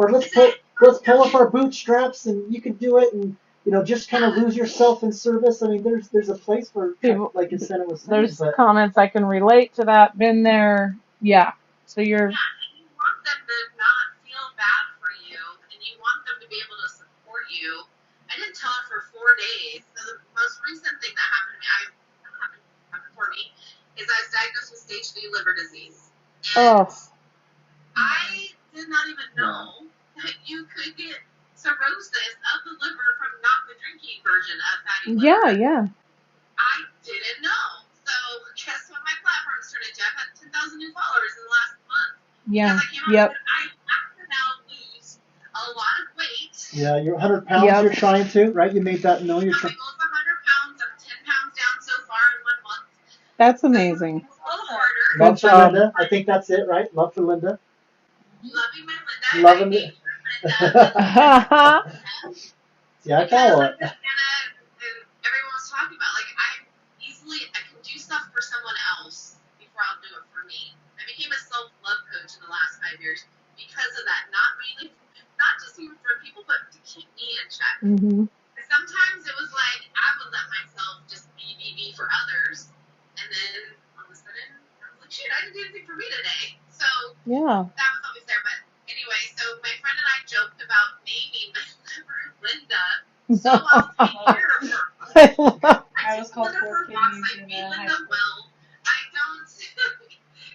Or let's pull up our bootstraps and you can do it and just kind of lose yourself in service. I mean, there's a place for People, like Incentive was saying, there's but comments I can relate to that. Been there. Yeah. So you're. Yeah, and you want them to not feel bad for you, and you want them to be able to support you. I didn't tell her for 4 days. So the most recent thing that happened to me, happened for me, is I was diagnosed with stage 3 liver disease. And Oh. I did not even know that you could get cirrhosis of the liver from not the drinking version of fatty liver. Yeah. Yeah. I didn't know. So guess what my platform turned into? I've had 10,000 new followers in the last month. Yeah. Because I came out and I have to now lose a lot of weight. yeah, you're 100 pounds. Yep. You're trying to, right? You made that known. You're My trying. goal is 100 pounds. I'm 10 pounds down so far in 1 month. That's amazing. It's a little harder. Love Good for job. Linda. I think that's it, right? Love for Linda. Loving my Linda. Loving I it. named her Linda. Yeah, I follow it. And everyone was talking about, like, I can do stuff for someone else before I'll do it for me. I became a self-love coach in the last 5 years because of that. Not just even for people, but to keep me in check. Mhm. Sometimes it was like I would let myself just be for others, and then all of a sudden I was like, shit, I didn't do anything for me today. So Yeah. that was always there. But anyway, so my friend and I joked about naming my liver Linda, so I'll take care of her. I was take called Linda for poor walks. kidneys I in feed high Linda school. well. I don't,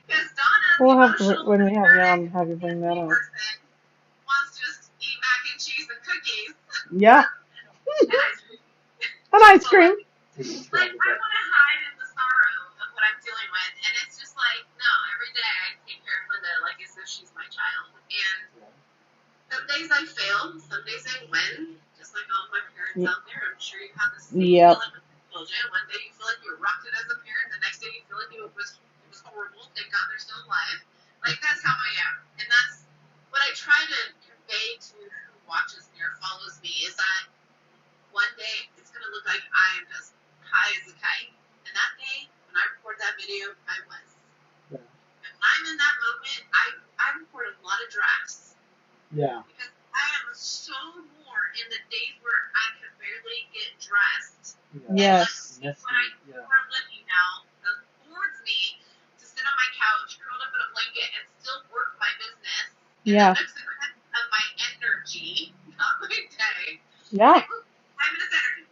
because Donna, the We'll have to, emotional, when we have dramatic, have you bring that Disney up. person, wants to just eat mac and cheese and cookies Yeah. and ice cream. An ice cream. Like, I want to hide in the sorrow of what I'm dealing with, and it's just like, no, every day I take care of Linda like as if she's my child. And some days I fail, some days I win, just like all my parents out there. I'm sure you've had the same Yep. feeling with children. One day you feel like you were rocked as a parent, the next day you feel like it was horrible. Thank God they're still alive. Like, that's how I am. And that's what I try to convey to who watches me or follows me is that one day it's going to look like I am just high as a kite. And that day, when I record that video, I was. Yeah. And when I'm in that moment, I record a lot of drafts. Yeah. Because I am so more in the days where I can barely get dressed. Yes. And when I do for a living now, it affords me to sit on my couch, curled up in a blanket, and still work my business. Yeah. In the mix of my energy, not my day. Yeah. 5 minutes energy.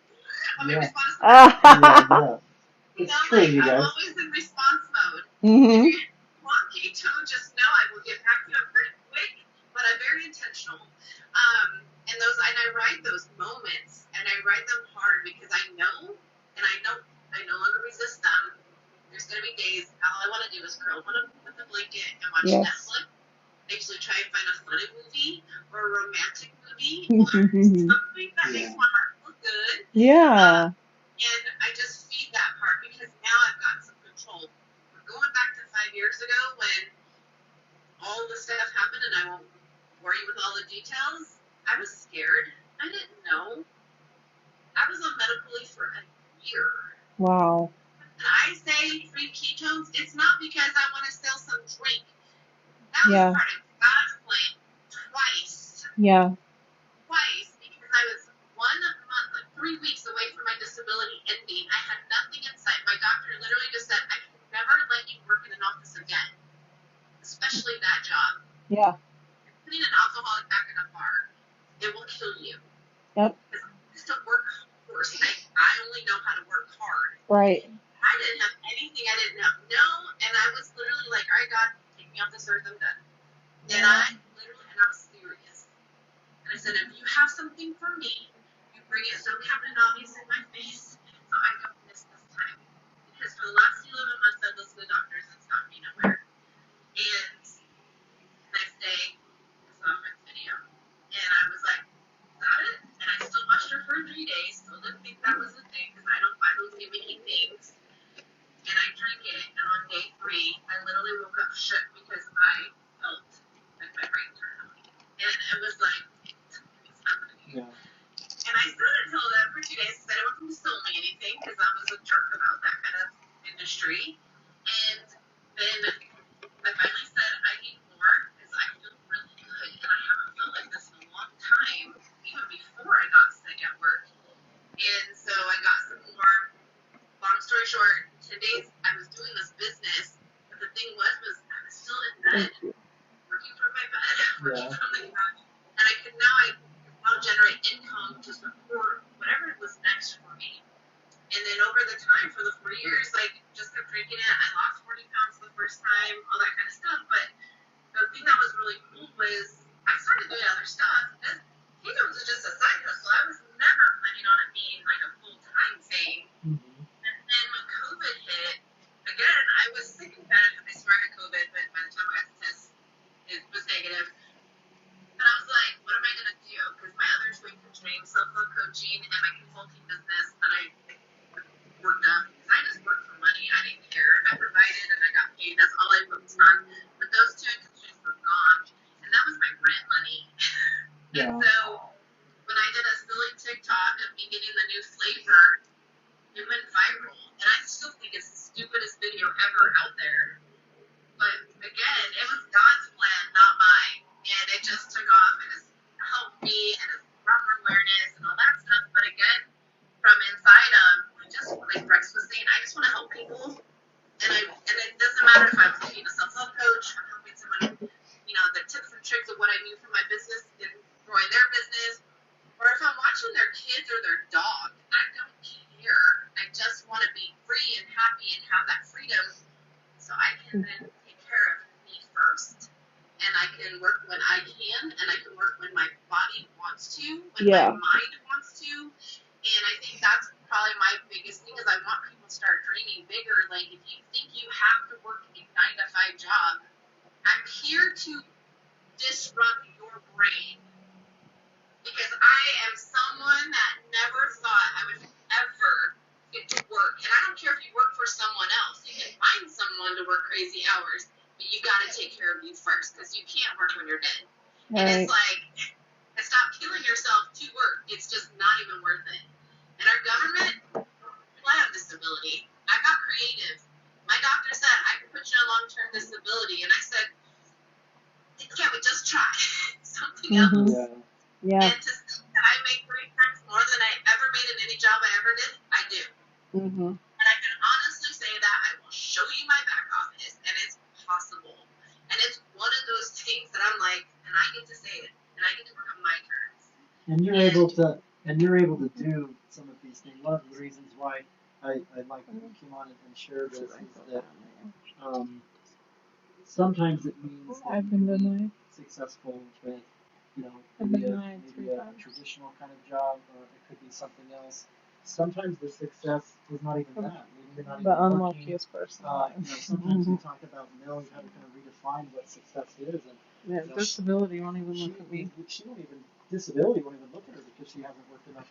Let me Yeah. respond to something. It's true, you guys. I'm always in response mode. Mhm. If you want keto, just know I will get back to it pretty quick, but I'm very intentional. And I write those moments, and I write them hard because I know, and I no longer resist them. There's going to be days, all I want to do is curl up with the blanket and watch Netflix. I usually try and find a funny movie or a romantic movie or something that makes my heart feel good. Yeah. And I just feed that part because now I've got some control. We're going back to 5 years ago when all the stuff happened, and I won't bore you with all the details. I was scared. I didn't know. I was on medical leave for a year. Wow. And I say free ketones, it's not because I want to sell some drink. That was part of God's plan. Twice. Yeah. Twice, because I was 1 month, like 3 weeks away from my disability ending. I had nothing in sight. My doctor literally just said, I can never let you work in an office again, especially that job. Yeah. Putting an alcoholic back in a bar, it will kill you. Yep. Because I used to work hard. I only know how to work hard. Right. I didn't have anything I didn't know, and I was literally like, all right, God, take me off this earth, I'm done. And I was serious. And I said, if you have something for me, you bring it so Captain Obvious in my face, so I don't miss this time. Because for the last 11 months, I've listened to doctors and stopped me nowhere. And the next day, I saw my video. And I was like, is that it? And I still watched her for 3 days. Still didn't think that was a thing, because I don't buy those gimmicky things. And I drank it, and on day 3, I literally woke up shook because I felt like my brain turned on. And it was like, what's happening? Yeah. And I still didn't tell them for 2 days because I didn't want them to sell me anything because I was a jerk about that kind of industry. And then I finally said, I need more because I feel really good, and I haven't felt like the couch, and I could now generate income to support whatever was next for me. And then over the time, for the 4 years, like, just kept drinking it. I lost 40 pounds the first time, all that kind of stuff. But the thing that was really cool was I started doing other stuff. This kingdom was just a side hustle. I was never planning on it being like a full-time thing. Mm-hmm. And then when COVID hit, again, I was sick and bad. I swear I had COVID, but by the time I got the test, it was negative. And I was like, what am I going to do? Because my other twin coaching, self-love coaching, and my consulting business that I worked up, because I just worked for money. I didn't care. I provided and I got paid. That's all I focused on. But those two industries were gone. And that was my rent money. Yeah. And so when I did a silly TikTok of me getting the new flavor, it went viral. And I still think it's the stupidest video ever out there. But again, it was God's plan, not mine. And it just took off and it's helped me and it's brought more awareness and all that stuff. But again, from inside of, like Rex was saying, I just want to help people. And it doesn't matter if I'm being a self-help coach, I'm helping someone, the tips and tricks of what I knew from my business and growing their business, or if I'm watching their kids or their dog. I don't care. I just want to be free and happy and have that freedom so I can then take care of me first. And I can work when I can, and I can work when my body wants to, when my mind wants to. And I think that's probably my biggest thing is I want people to start dreaming bigger. Like, if you think you have to work a 9-to-5 job, I'm here to disrupt your brain. Because I am someone that never thought I would ever get to work. And I don't care if you work for someone else. You can find someone to work crazy hours, but you got to take care of you first because you can't work when you're dead. Right. And it's like, stop killing yourself to work. It's just not even worth it. And our government, I have disability. I got creative. My doctor said I could put you on long-term disability, and I said, yeah, but just try something else. Yeah. And to think that I make 3 times more than I ever made in any job I ever did, I do. Mm-hmm. And I can honestly say that I will show you my back office, and it's possible. And it's one of those things that I'm like, and I get to say it, and I get to work on my terms. And you're able to do some of these things. One of the reasons why I like that you came on and shared this is that sometimes it means that I've been doing successful with, I've maybe been a doing 3 times. traditional kind of job, or it could be something else. Sometimes the success is not even that. Maybe you're not The even working. unluckiest person. Sometimes we talk about Millie, how to kind of redefine what success is, and disability won't even look at me. Disability won't even look at her because she hasn't worked enough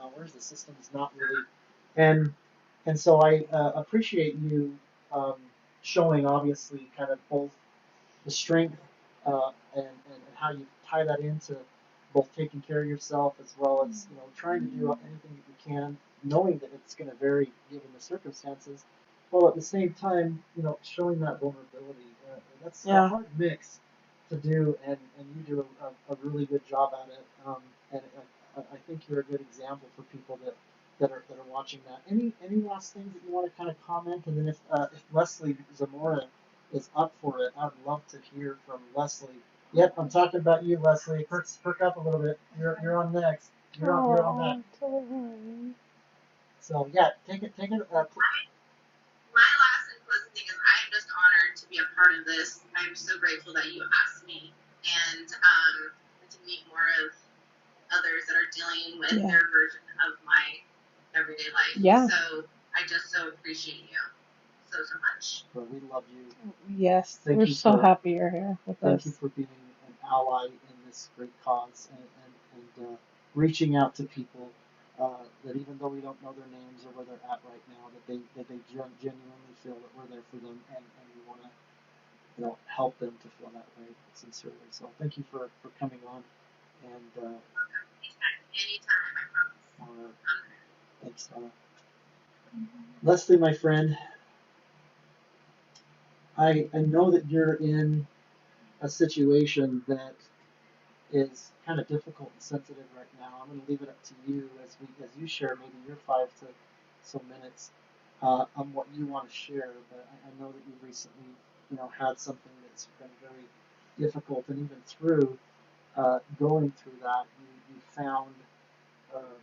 hours. The system's not really, and so I appreciate you showing obviously kind of both the strength and how you tie that into both taking care of yourself as well as trying to do anything that you can, knowing that it's going to vary given the circumstances, while at the same time showing that vulnerability. That's a hard mix to do, and you do a really good job at it. And I think you're a good example for people that are watching that. Any last things that you want to kind of comment, and then if Leslie Zamora is up for it, I'd love to hear from Leslie. Yep, I'm talking about you, Leslie. Perk up a little bit. You're on next. You're on that. So yeah, take it. My last and closing thing is I am just honored to be a part of this. I'm so grateful that you asked me, and to meet more of others that are dealing with their version of my everyday life. Yeah. So I just so appreciate you so much. Well, we love you. Yes, we're so happy you're here with us. Thank you for being an ally in this great cause and reaching out to people that even though we don't know their names or where they're at right now, that they genuinely feel that we're there for them and we want to help them to feel that way sincerely. So thank you for coming on. And anytime, I promise. Thanks, Donna. Leslie, my friend, I know that you're in a situation that is kind of difficult and sensitive right now. I'm going to leave it up to you as you share maybe your 5 to so minutes on what you want to share. But I know that you've recently had something that's been very difficult, and even through going through that, you found uh,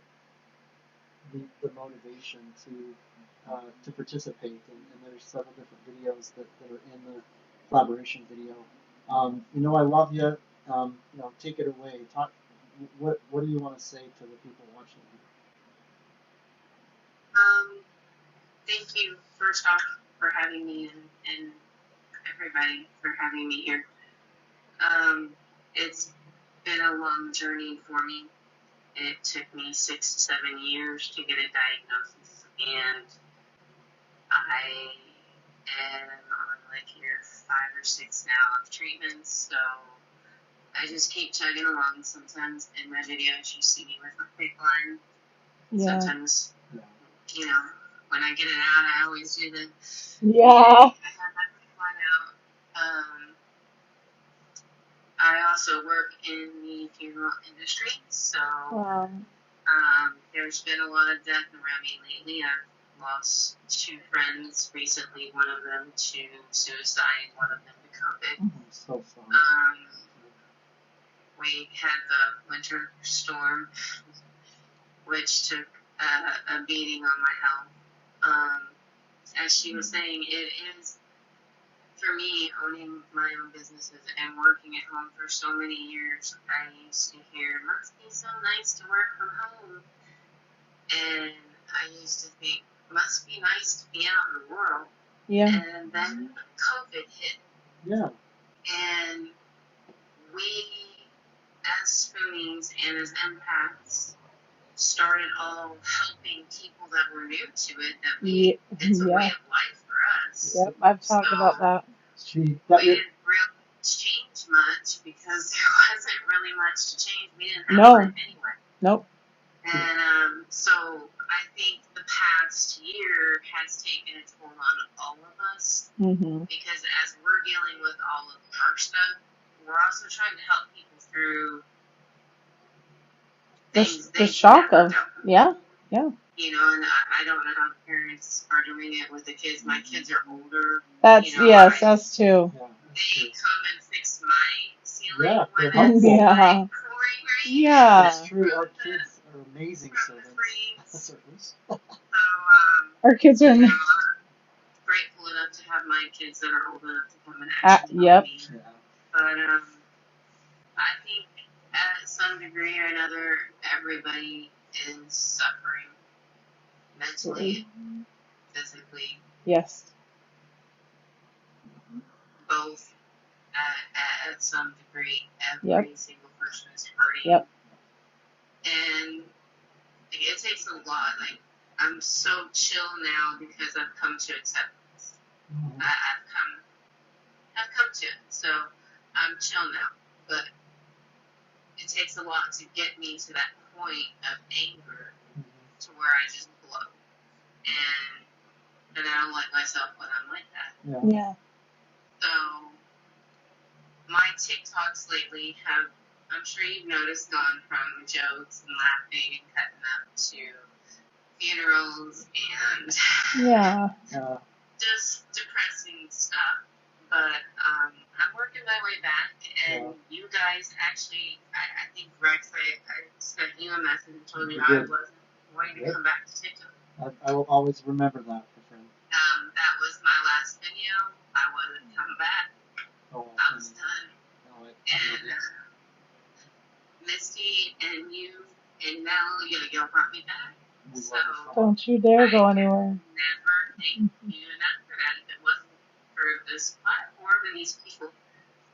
the motivation to participate, and there's several different videos that are in the collaboration video. I love you. Take it away. Talk. What do you want to say to the people watching you? Thank you first off for having me and everybody for having me here. It's been a long journey for me. It took me 6 to 7 years to get a diagnosis, and I am on like year 5 or 6 now of treatment, so I just keep chugging along. Sometimes in my videos you see me with my pick line. Yeah. Sometimes, when I get it out, I always do the, Yeah. I have my pick line out. I also work in the funeral industry, so Wow. there's been a lot of death around me lately. I've lost 2 friends recently, one of them to suicide, one of them to COVID. So sorry. We had the winter storm, which took a beating on my health. As she was saying, it is, for me, owning my own businesses and working at home for so many years, I used to hear, must be so nice to work from home. And I used to think, must be nice to be out in the world. Yeah. And then COVID hit. Yeah. And we, as spoonies and as empaths, started all helping people that were new to it. It's a way of life for us. Yep, I've talked about that. We didn't really change much because there wasn't really much to change. We didn't have life anyway. Nope. And so I think the past year has taken a toll on all of us, because as we're dealing with all of our stuff, we're also trying to help people through things the shock of, yeah. And I don't know how parents are doing it with the kids. My kids are older. That's, yes, us too. They come and fix my ceiling Yeah, when they're it's helpful. pouring rain. Yeah. That's true. Our kids are amazing servants. Our kids are I'm grateful enough to have my kids that are old enough to come and actually help me. Yeah. But I think at some degree or another, everybody is suffering mentally, physically. Yes. Both at some degree. Every single person is hurting. Yep. And it takes a lot. Like, I'm so chill now because I've come to acceptance. I've come to it. So I'm chill now. But it takes a lot to get me to that point of anger to where I just blow. And I don't like myself when I'm like that. Yeah. So my TikToks lately have, I'm sure you've noticed, gone from jokes and laughing and cutting up to funerals and just depressing stuff. But I'm working my way back, and you guys actually, I think Rex, I sent you a message and told you I wasn't wanting to come back to TikTok. I will always remember that, my friend. That was my last video. I wasn't coming back. I was done. And Misty and you and Mel, y'all brought me back. So don't you dare go anywhere. Never thank you enough for that. If it wasn't for this platform and these people,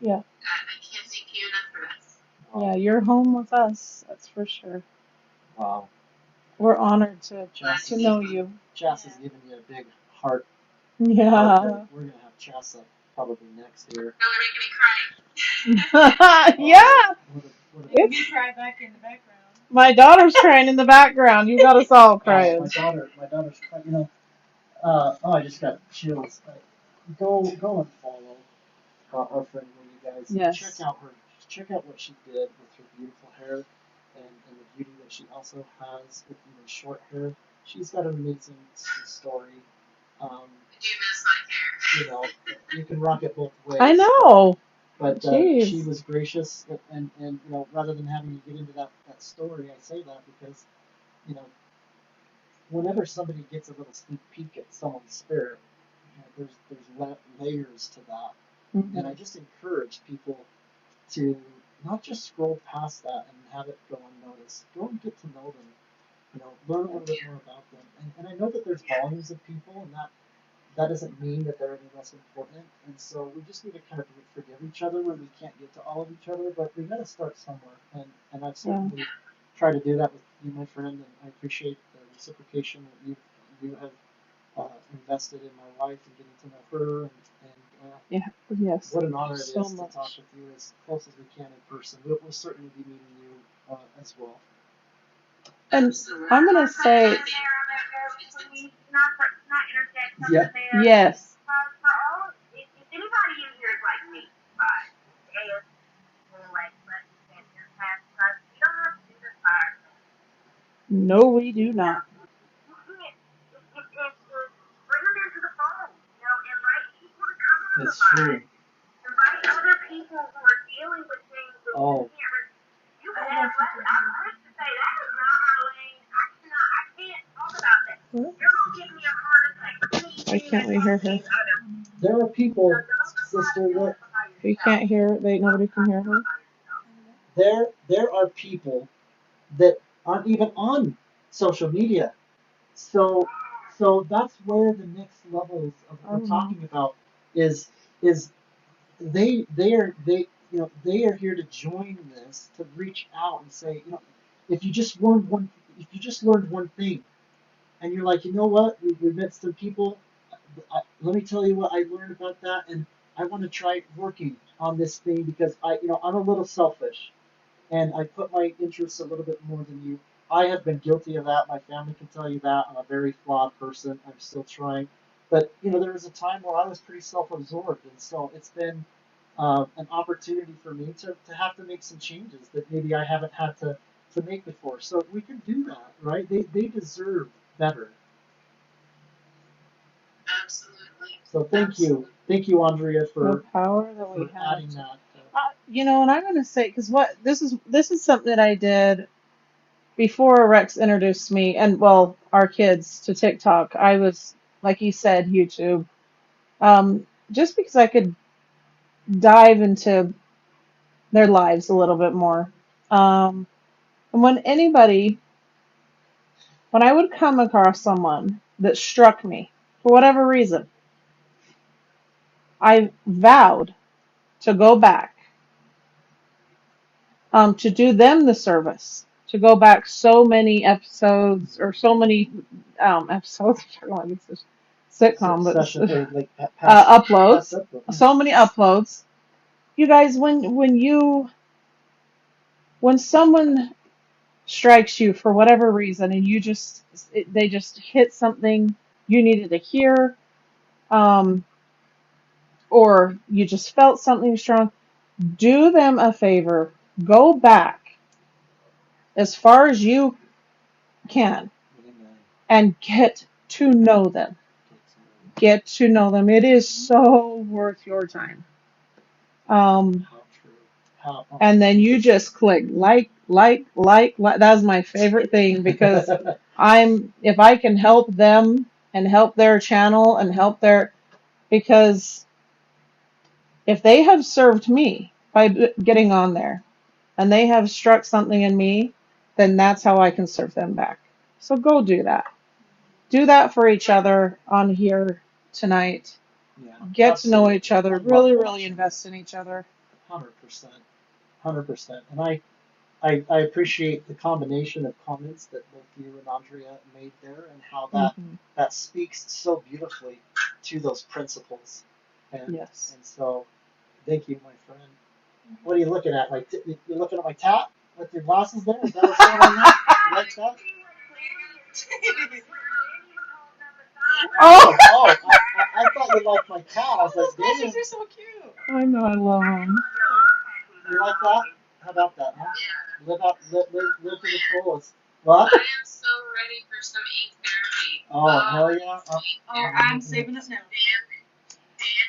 I can't thank you enough for that. Yeah, you're home with us. That's for sure. Wow. We're honored to know you. Chas has given you a big heart. Yeah. We're going to have Chas up probably next year. No, they're making me cry. Yeah. You cry back in the background. My daughter's crying in the background. You got us all crying. My daughter's crying. I just got chills. Go and follow our friend, you guys. Yes. Check out what she did with her beautiful hair and the beauty that she also has with even short hair. She's got an amazing story. I do miss my hair. You can rock it both ways. I know. But Jeez. she was gracious, and you know, rather than having you get into that story, I say that because you know, whenever somebody gets a little sneak peek at someone's spirit, you know, there's layers to that, and I just encourage people to not just scroll past that and have it go unnoticed. Go and get to know them. You know, learn a little bit more about them. And I know that there's volumes of people, and that doesn't mean that they're any less important. And so we just need to kind of forgive each other when we can't get to all of each other, but we got to start somewhere. And I've certainly tried to do that with you, my friend, and I appreciate the reciprocation that you have invested in my wife and getting to know her. Yes. What an honor it So is much. to talk with you as close as we can in person. We'll certainly be meeting you as well. And I'm gonna say, Yeah. yes. For all, if anybody in here is like me, like, you don't have to do this by ourselves. No, we do not. You can't, bring them into the fold, you know, invite people to come on It's the line. true. Invite other people who are dealing with things that you can't, you have, I'm quick to say, that is not my lane, I can't talk about that. You're going to give me a heart attack. Why can't we hear her? There are people, sister, that We can't hear. Nobody can hear her. there are people that aren't even on social media. So that's where the next levels of what we're talking about is they are here to join this, to reach out and say, you know, if you just learned one thing, and you're like, you know what, we met some people, let me tell you what I learned about that, and I want to try working on this thing because I'm a little selfish, and I put my interests a little bit more than you. I have been guilty of that. My family can tell you that. I'm a very flawed person. I'm still trying. But, you know, there was a time where I was pretty self-absorbed. And so it's been an opportunity for me to have to make some changes that maybe I haven't had to make before. So we can do that, right? They deserve better. Absolutely. So thank you. Thank you, Andrea, The for power that we have. adding that. You know, and I'm going to say, because this is something that I did before Rex introduced me and, well, our kids to TikTok. I was, like you said, YouTube. Just because I could dive into their lives a little bit more. And when I would come across someone that struck me for whatever reason, I vowed to go back, to do them the service, to go back so many episodes or so many episodes. It's a sitcom, but Session, or like uploads. past upload. So many uploads. You guys, when someone strikes you for whatever reason and they just hit something you needed to hear, or you just felt something strong, do them a favor, go back as far as you can and get to know them. Get to know them. It is so worth your time. And then you just click like. That's my favorite thing, because if I can help them and help their channel and because if they have served me by getting on there and they have struck something in me, then that's how I can serve them back. So go do that. Do that for each other on here tonight. Yeah, Get absolutely. to know each other. Really, really invest in each other. 100%. And I appreciate the combination of comments that both you and Andrea made there, and how that speaks so beautifully to those principles. And, yes. And so, thank you, my friend. What are you looking at? You're looking at my tat with your glasses there? Is that what's going on there? You like that? I thought you liked my tat. I was like, glasses are so cute. I know, I love them. You like that? How about that, huh? Yeah. Live to the fullest. What? I am so ready for some ink therapy. Oh, hell yeah. I'm saving this now.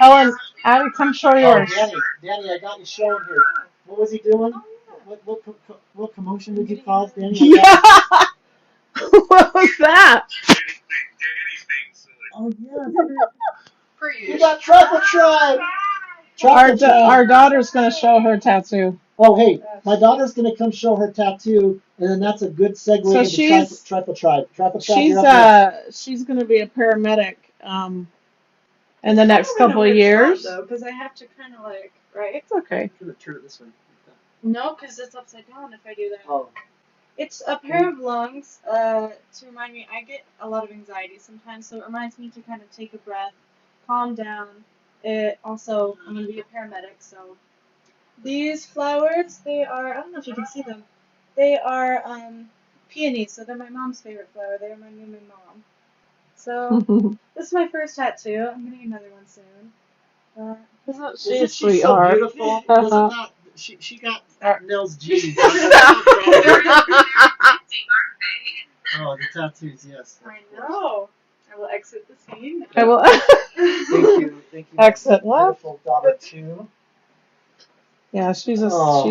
Ellen, Abby, come show Oh, yours. Danny, I got you showing here. What was he doing? What commotion did you cause, Danny? Yeah. What was that? Oh, yeah. For You you. got Truffle Tribe! Our Truffle Tribe! our daughter's gonna show her tattoo. Oh, hey, my daughter's going to come show her tattoo, and then that's a good segue So into Truffle Tribe. Truffle Tribe, she's you're up next. she's gonna be a paramedic in the next couple of years. Though, because I have to kind of like, right? It's okay. Turn it this way. No, because it's upside down if I do that. Oh, It's a pair of lungs to remind me. I get a lot of anxiety sometimes, so it reminds me to kind of take a breath, calm down. It also, I'm gonna be a paramedic, so these flowers, they are. I don't know if you can see them. They are peonies, so they're my mom's favorite flower. They remind me of my mom. So this is my first tattoo. I'm getting another one soon. Isn't isn't she a she so sweetheart? beautiful? Does it not? She got Nels G's. Oh, the tattoos, yes. I know. I will exit the scene. I will Thank you. exit left. Beautiful daughter too. Yeah, she's Oh.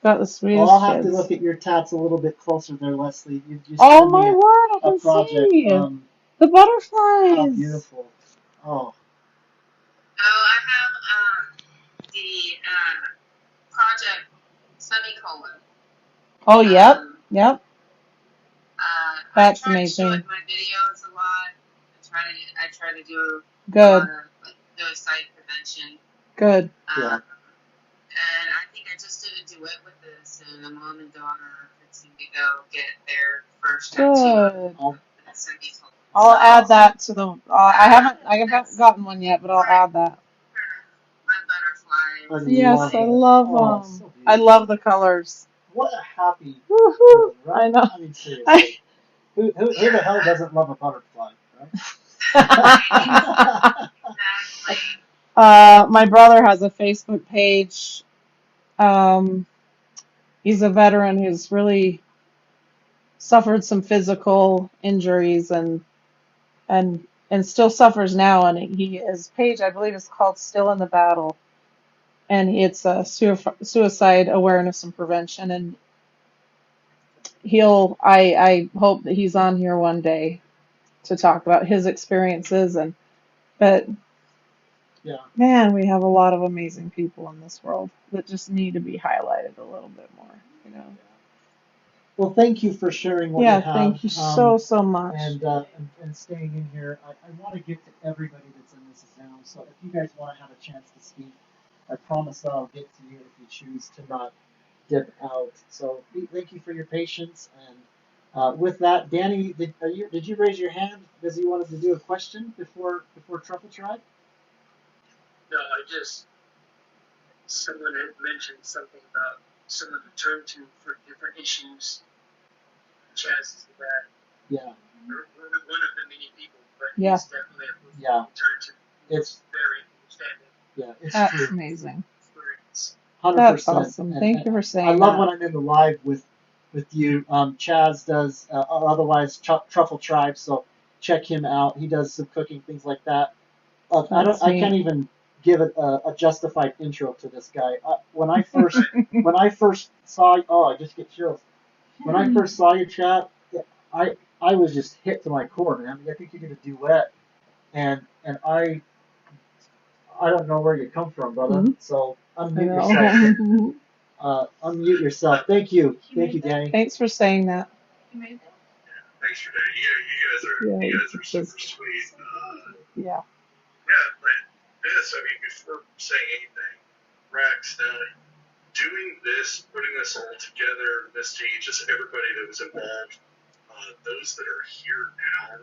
got the sweetest Well, I'll have to kids. look at your tats a little bit closer there, Leslie. You just Oh sent my me word! I a can project. see the How butterflies. beautiful. Oh. Oh, I have the project semicolon. Oh yep, yep. That's I try to show amazing. it in my videos a lot. I try to do a Good, lot of like suicide prevention. good. Yeah. And I think I just did a duet with this, and the mom and daughter are fixing to go get their first tattoo. Good. The semicolon. I'll add that to the. I haven't gotten one yet, but I'll add that. My butterfly. Yes, I it. love Oh, them. so I beautiful. love the colors. What a happy Woohoo! feeling, right? I know. I mean, seriously. Who the hell doesn't love a butterfly, right? My brother has a Facebook page. He's a veteran who's really suffered some physical injuries and still suffers now. And his page, I believe, is called Still in the Battle, and it's suicide awareness and prevention. And I hope that he's on here one day to talk about his experiences. But Yeah. man, we have a lot of amazing people in this world that just need to be highlighted a little bit more, you know. Well, thank you for sharing what you have. Thank you so much. And staying in here. I want to get to everybody that's in this Zoom. So if you guys want to have a chance to speak, I promise that I'll get to you if you choose to not dip out. So thank you for your patience. And with that, Danny, did you raise your hand because you wanted to do a question before Truffle Tribe? No, someone had mentioned something about someone to turn to for different issues. Chaz is that. Yeah. One of the many people, but Yeah. he's definitely a person to turn to. It's very understanding. Yeah, it's That's true. amazing. Experience. 100%. That's awesome. Thank you for saying that. I love when I'm in the live with you. Chaz does otherwise Truffle Tribe, so check him out. He does some cooking, things like that. I can't even give it a justified intro to this guy. When I first saw, I just get chills. When I first saw you, chat, I was just hit to my core, man. I think you did a duet, and I don't know where you come from, brother. Mhm. So unmute yourself. Unmute yourself. Thank you, Danny. Thanks for saying that. Thanks for that. You guys are super sweet. Yeah. But this, I mean, before saying anything, Rex, doing this, putting this all together, Misty, just everybody that was involved, those that are here now,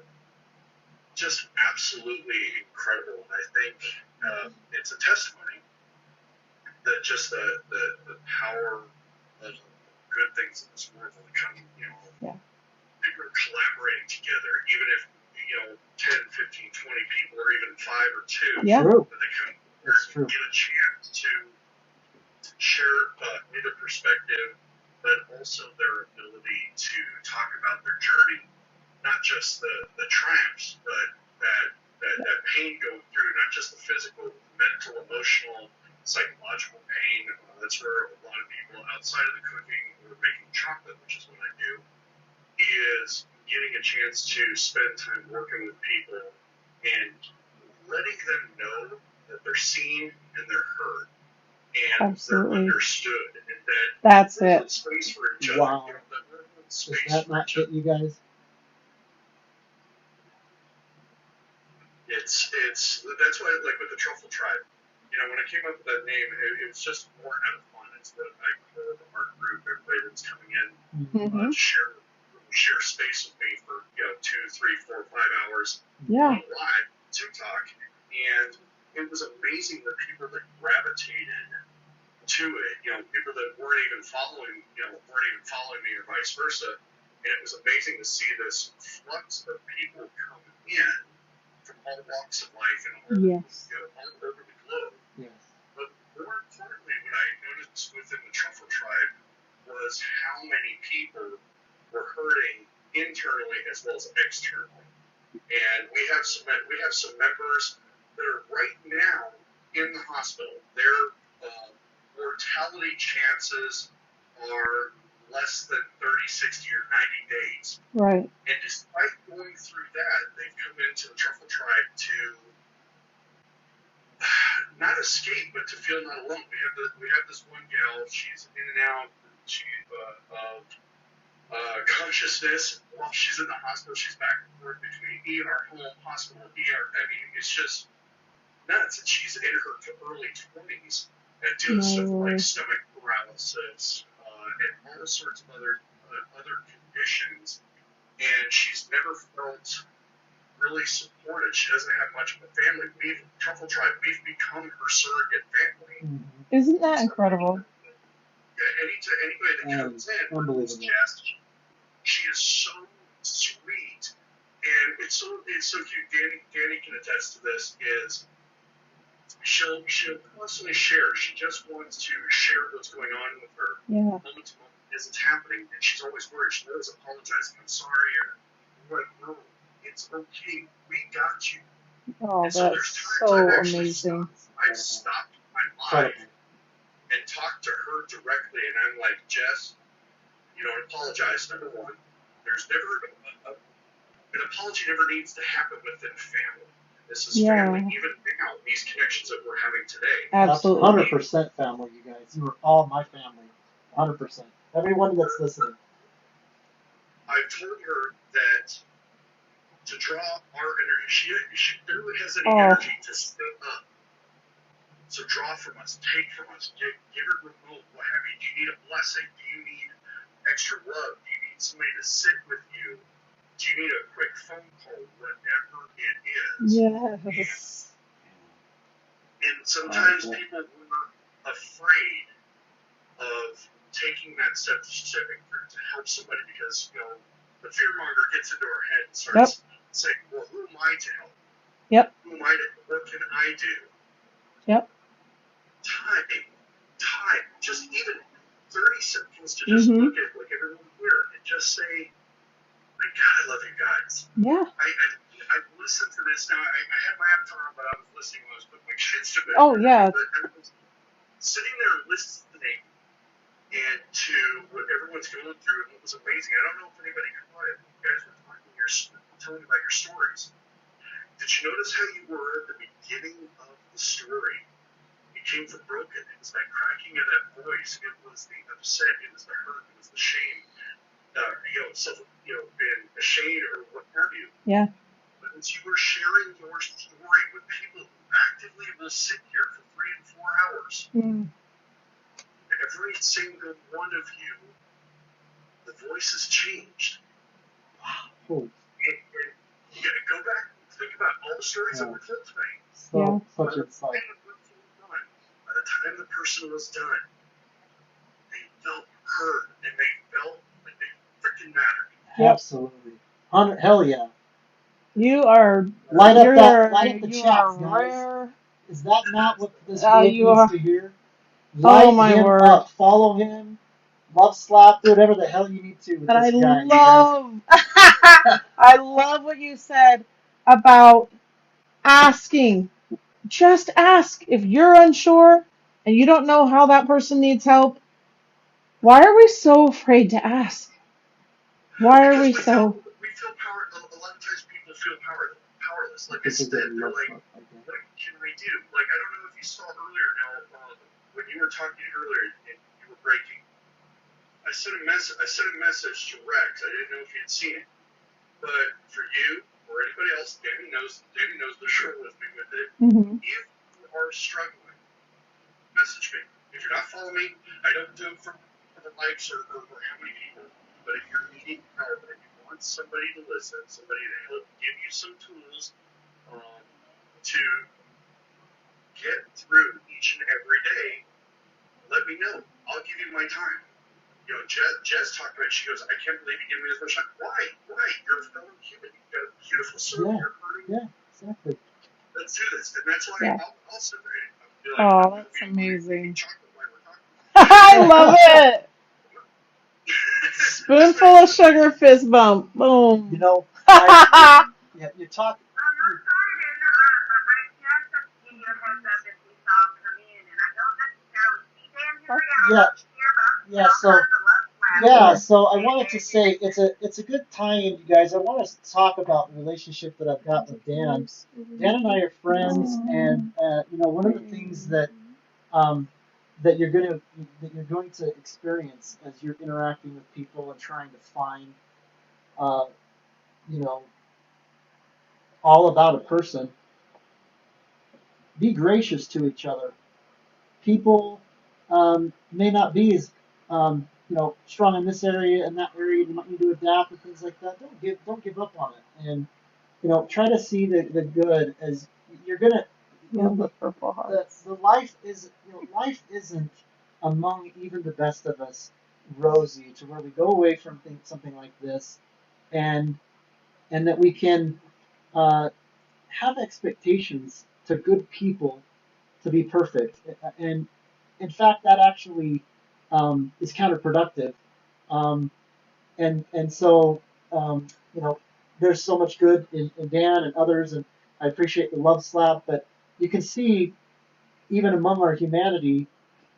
just absolutely incredible. And I think it's a testimony that just the power of good things in this world will come, people are collaborating together, even if, 10, 15, 20 people, or even 5 or 2, Yeah. that they come and get a chance to share either perspective, but also their ability to talk about their journey, not just the triumphs, but that that pain going through, not just the physical, mental, emotional, psychological pain. That's where a lot of people outside of the cooking or making chocolate, which is what I do, is getting a chance to spend time working with people and letting them know that they're seen and they're heard and Absolutely. they're understood, and that That's we're it. in space for each other. Wow. That we're in Does space that for not each hit other. you guys? It's that's why, like with the Truffle Tribe, when I came up with that name, it was just more out of fun. It's what I call the art group. Everybody that's coming in Mm-hmm. to share space with me for 2, 3, 4, 5 hours Yeah. on live TikTok, and it was amazing the people that gravitated to it. People that weren't even following me, or vice versa. And it was amazing to see this flux of people come in from all walks of life and all over the globe. Yes. But more importantly, what I noticed within the Truffle Tribe was how many people were hurting internally as well as externally. And we have some members that are right now in the hospital. Their mortality chances are less than 30, 60, or 90 days. Right. And despite going through that, they've come into the Truffle Tribe to not escape, but to feel not alone. We have this one gal. She's in and out. Of consciousness while she's in the hospital. She's back and forth between ER, home, hospital, ER. I mean, it's just nuts. And she's in her early 20s and dealing with stuff like stomach paralysis and all sorts of other conditions. And she's never felt really supported. She doesn't have much of a family. Truffle Tribe, we've become her surrogate family. Isn't that incredible? Anybody that comes in, unbelievable. She is so sweet, and it's so cute. Danny can attest to this. Is she'll constantly share. She just wants to share what's going on with her moment to moment as it's happening, and she's always worried. She's always apologizing. I'm sorry. I'm like, no, it's okay. We got you. Oh, and that's so amazing. I've stopped my life and talked to her directly, and I'm like, Jess, apologize. Number one, there's never an apology never needs to happen within family. This is family. Even now, these connections that we're having today. Absolutely. 100% family, you guys. You are all my family. 100%. Everyone that's listening. I've told her that to draw our energy, she barely has any energy to step up. So draw from us, take from us, give her remote, what have you. Do you need a blessing? Do you need extra love? Do you need somebody to sit with you? Do you need a quick phone call? Whatever it is. Yes. And sometimes people were afraid of taking that step, stepping through to help somebody because, the fearmonger gets into our head and starts saying, well, who am I to help? Yep. Who am I to, what can I do? Yep. Time, just even 30 seconds to just look at like everyone here and just say, my God, I love you guys. Yeah. I listened to this now. I had my avatar on, but I was listening when I was putting my kids to bed. Oh, yeah. But I was sitting there listening and to what everyone's going through, and it was amazing. I don't know if anybody caught it. You guys were telling about your stories. Did you notice how you were at the beginning of the story? It came from broken. It was that cracking of that voice. It was the upset. It was the hurt. It was the shame. Being ashamed or what have you. Yeah. But as you were sharing your story with people who actively will sit here for 3 and 4 hours, every single one of you, the voice has changed. Cool. And you got to go back and think about all the stories that were told today. Such insight. By the time the person was done, they felt heard and they felt like they freaking mattered. Yep. Absolutely. Hell yeah. You are light up the you chat, are guys. rare. Is that not what this group needs to hear? Oh, Light my him word. up. Follow him. Love slap. Do whatever the hell you need to with And this I guy. love I love what you said about asking. Just ask. If you're unsure and you don't know how that person needs help, why are we so afraid to ask? Why are Because we so? we feel power. A lot of times people feel powerless. Like This it's is a they're love like, book, I think. what can we do? Like I don't know if you saw earlier now when you were talking earlier and you were breaking. I sent a message to Rex. I didn't know if you'd seen it, but for you or anybody else, Danny knows the show with me with it. Mm-hmm. If you are struggling, message me. If you're not following me, I don't do it for the likes or how many people. But if you're needing help and you want somebody to listen, somebody to help give you some tools to get through each and every day, let me know. I'll give you my time. You know, Jess talked about it. She goes, I can't believe you give me this much time. Why? You're a fellow human. You've got a beautiful soul. Yeah. You're hurting. Yeah, exactly. Let's do this. And that's why Yeah. I'll sit there and be like, Oh, I'm that's going to amazing. eat chocolate while we're talking. I love it. That's Spoonful what of sugar, fist bump. Boom. You know, yeah, you talk. I'm sorry to interrupt, but Rick, just to give you a heads up if we saw him come in, and I don't necessarily see Dan Henry. I don't Yeah, know if he's here, but I'm yeah. still So kind of the love slap. yeah, so I wanted to say it's a good tie-in, you guys. I want to talk about the relationship that I've got with Dan. Dan and I are friends, and you know, one of the things um, that you're going to experience as you're interacting with people and trying to find, uh, you know, all about a person. Be gracious to each other. People may not be as you know, strong in this area and that area. You might need to adapt and things like that. Don't give up on it, and you know, try to see the good as you're gonna. You Love the know, purple hearts. the life is, you know, life isn't among even the best of us rosy to where we go away from something like this, and that we can uh, have expectations to good people to be perfect. And in fact, that actually is counterproductive. Um, and so, you know, there's so much good in Dan and others, and I appreciate the love slap, but you can see even among our humanity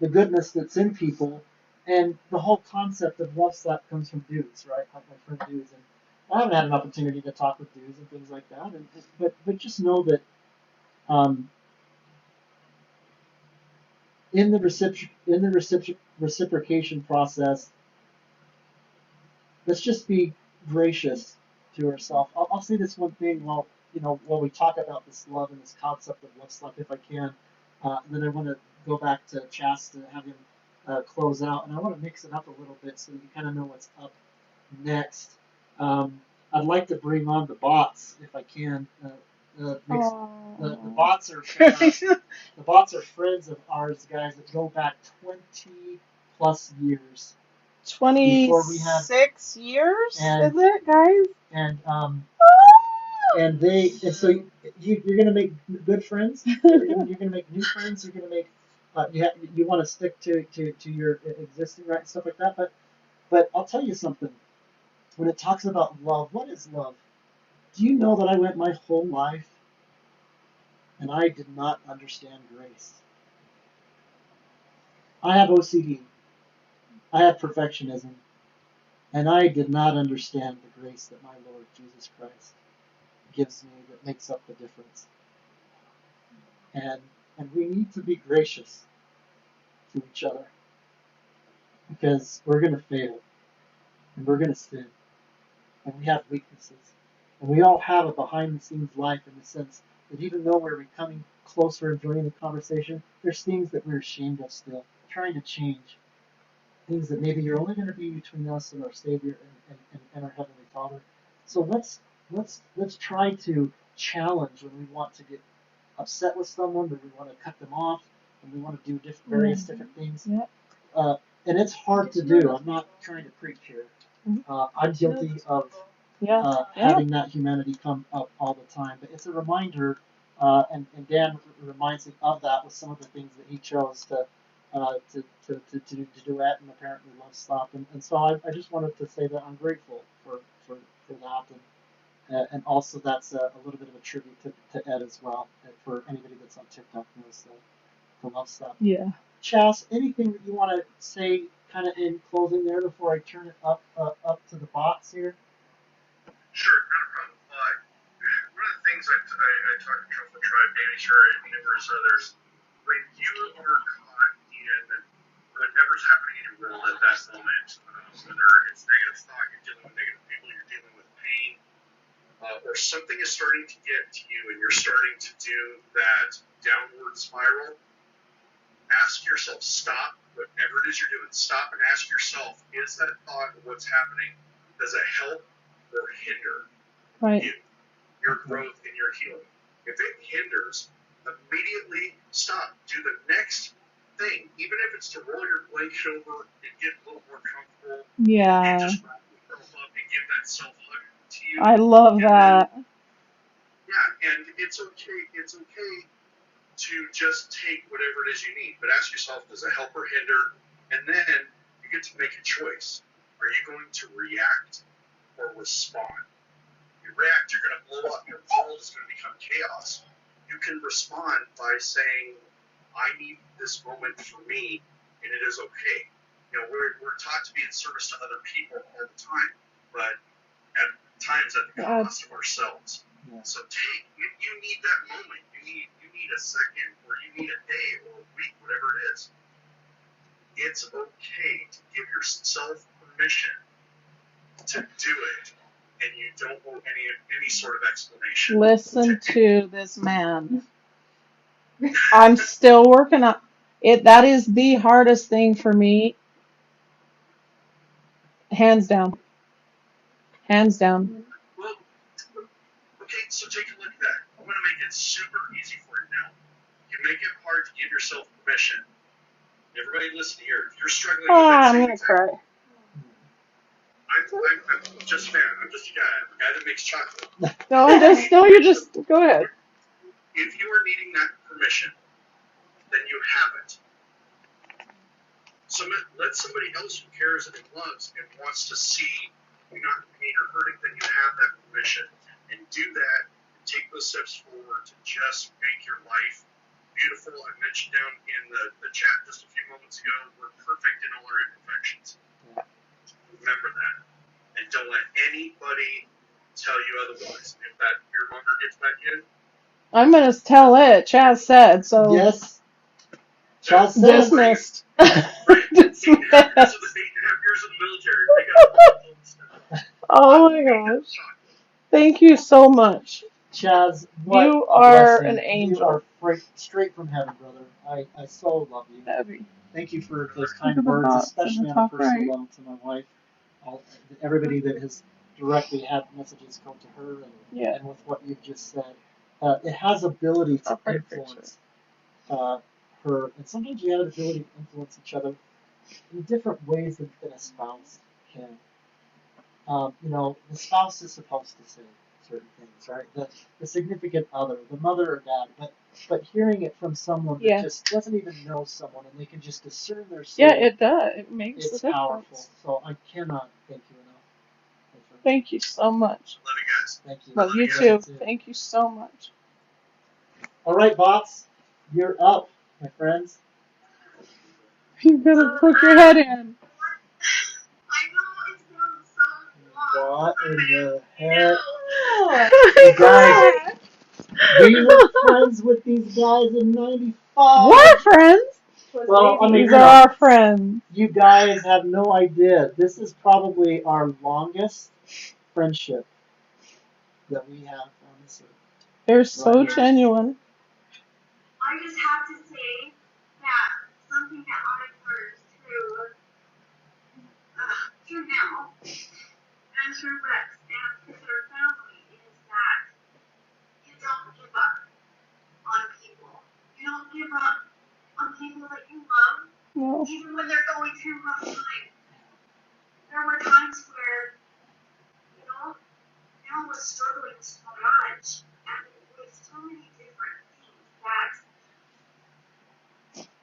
the goodness that's in people, and the whole concept of love slap comes from dudes, right? Like my friend dudes, and I haven't had an opportunity to talk with dudes and things like that, and but just know that um, in the reciprocation process, let's just be gracious to ourselves. I'll say this one thing while, you know, while we talk about this love and this concept of love stuff, if I can, and then I want to go back to Chas to have him close out, and I want to mix it up a little bit so that you kind of know what's up next. I'd like to bring on the bots if I can. The bots are the bots are friends of ours, guys, that go back 20 plus years before we had 26 years, and is it, guys? and and so you're gonna make good friends. You're gonna make new friends. You're gonna make you want to stick to your existing, right, stuff like that. But I'll tell you something. When it talks about love, what is love? Do you know that I went my whole life and I did not understand grace? I have OCD. I have perfectionism, and I did not understand the grace that my Lord Jesus Christ gives me that makes up the difference. And we need to be gracious to each other because we're going to fail and we're going to sin and we have weaknesses. And we all have a behind the scenes life in the sense that even though we're becoming closer and joining the conversation, there's things that we're ashamed of still, trying to change. Things that maybe are only going to be between us and our Savior and our Heavenly Father. So let's try to challenge when we want to get upset with someone, when we want to cut them off, when we want to do various different things. Yep. And it's hard to do. I'm not trying to preach here. I'm guilty of having that humanity come up all the time. But it's a reminder, and Dan reminds me of that with some of the things that he chose to duet and apparently love slap. And so I just wanted to say that I'm grateful for that. And also that's a little bit of a tribute to Ed as well. And for anybody that's on TikTok knows the love stuff. Yeah. Chas, anything that you want to say kind of in closing there before I turn it up to the bots here? Sure, not a problem. One of the things I talked to Truffle Tribe, Danny Shore, and numerous others, when you are caught in whatever's happening in your world at that moment, whether it's negative thought, you're dealing with negative people, you're dealing with pain, or something is starting to get to you and you're starting to do that downward spiral, ask yourself, stop, whatever it is you're doing, stop and ask yourself, is that thought of what's happening, does it help or hinder you, your growth and your healing? If it hinders, immediately stop. Do the next thing, even if it's to roll your blanket over and get a little more comfortable. Yeah. And just wrap yourself up and give that self-hug to you. I love that. Yeah, and it's okay. It's okay to just take whatever it is you need, but ask yourself, does it help or hinder? And then you get to make a choice. Are you going to react or respond? You react, you're going to blow up. Your world is going to become chaos. You can respond by saying, I need this moment for me, and it is okay. You know, we're taught to be in service to other people all the time, but at times at the cost of ourselves. Yeah. So you need that moment. You need a second, or you need a day, or a week, whatever it is. It's okay to give yourself permission to do it, and you don't owe any sort of explanation. Listen to this man. I'm still working on it. That is the hardest thing for me. Hands down. Hands down. Well, okay, so take a look at that. I'm going to make it super easy for you now. You make it hard to give yourself permission. Everybody listen here. If you're struggling with that I'm same gonna cry. I'm just a fan. I'm just a guy that makes chocolate. You just go ahead. If you are needing that permission, then you have it. Let somebody else who cares and loves and wants to see you not in pain or hurting, then you have that permission. And do that, and take those steps forward to just make your life beautiful. I mentioned down in the chat just a few moments ago, we're perfect in all our imperfections. Remember that. And don't let anybody tell you otherwise. If that fear monger gets back in, I'm gonna tell it. Chaz said so. Yes. Chaz said. Dismissed. right. 8.5 years of the military. They got all the stuff. Oh my gosh. Thank you so much. Chaz, what You a are blessing. an angel. You are straight from heaven, brother. I so love you. Debbie. Thank you for those kind Look at the words, box in especially the on a top personal right. level to my wife. Everybody that has directly had messages come to her and with what you've just said. It has ability to influence her, and sometimes you have the ability to influence each other in different ways than a spouse can. You know, the spouse is supposed to say certain things, right? The significant other, the mother or dad, but hearing it from someone that just doesn't even know someone and they can just discern their soul. Yeah, it does. It makes it's a difference. Powerful. So I cannot thank you enough. Thank you so much. Love you guys. Thank you. Love you too. Thank you so much. All right, bots, you're up, my friends. You gotta put your head in. I know it sounds so long. What in the heck? You guys, we were friends with these guys in '95. What friends? Well, I mean, these are our friends. You guys have no idea. This is probably our longest friendship that we have on this earth. They're so genuine. I just have to say that something that I've learned through Mel and through Rex and through their family is that you don't give up on people. You don't give up on people that you love, even when they're going through rough times. There were times where, Mel was struggling so much and with so many different things that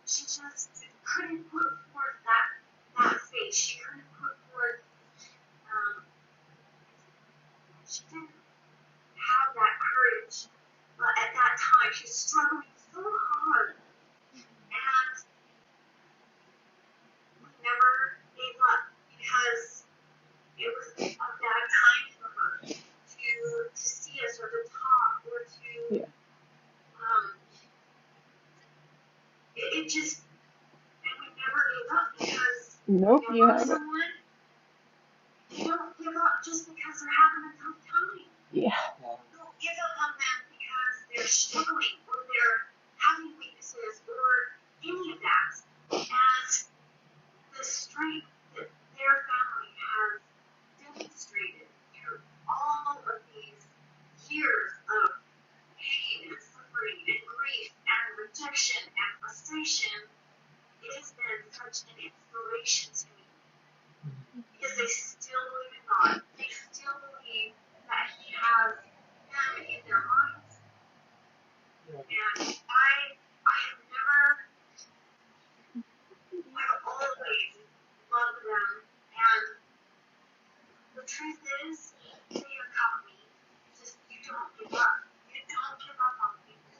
she just couldn't put forth that face. She couldn't put forth, she didn't Nope, You you love haven't. someone, you don't give up just because they're having a tough time. Yeah. You don't give up on them because they're struggling or they're having weaknesses or any of that. And the strength that their family has demonstrated through all of these years of pain and suffering and grief and rejection and frustration, it has been such an inspiration to me because they still believe in God. They still believe that He has them in their minds. And I have never, I've always loved them. And the truth is, they have taught me just you don't give up. You don't give up on people.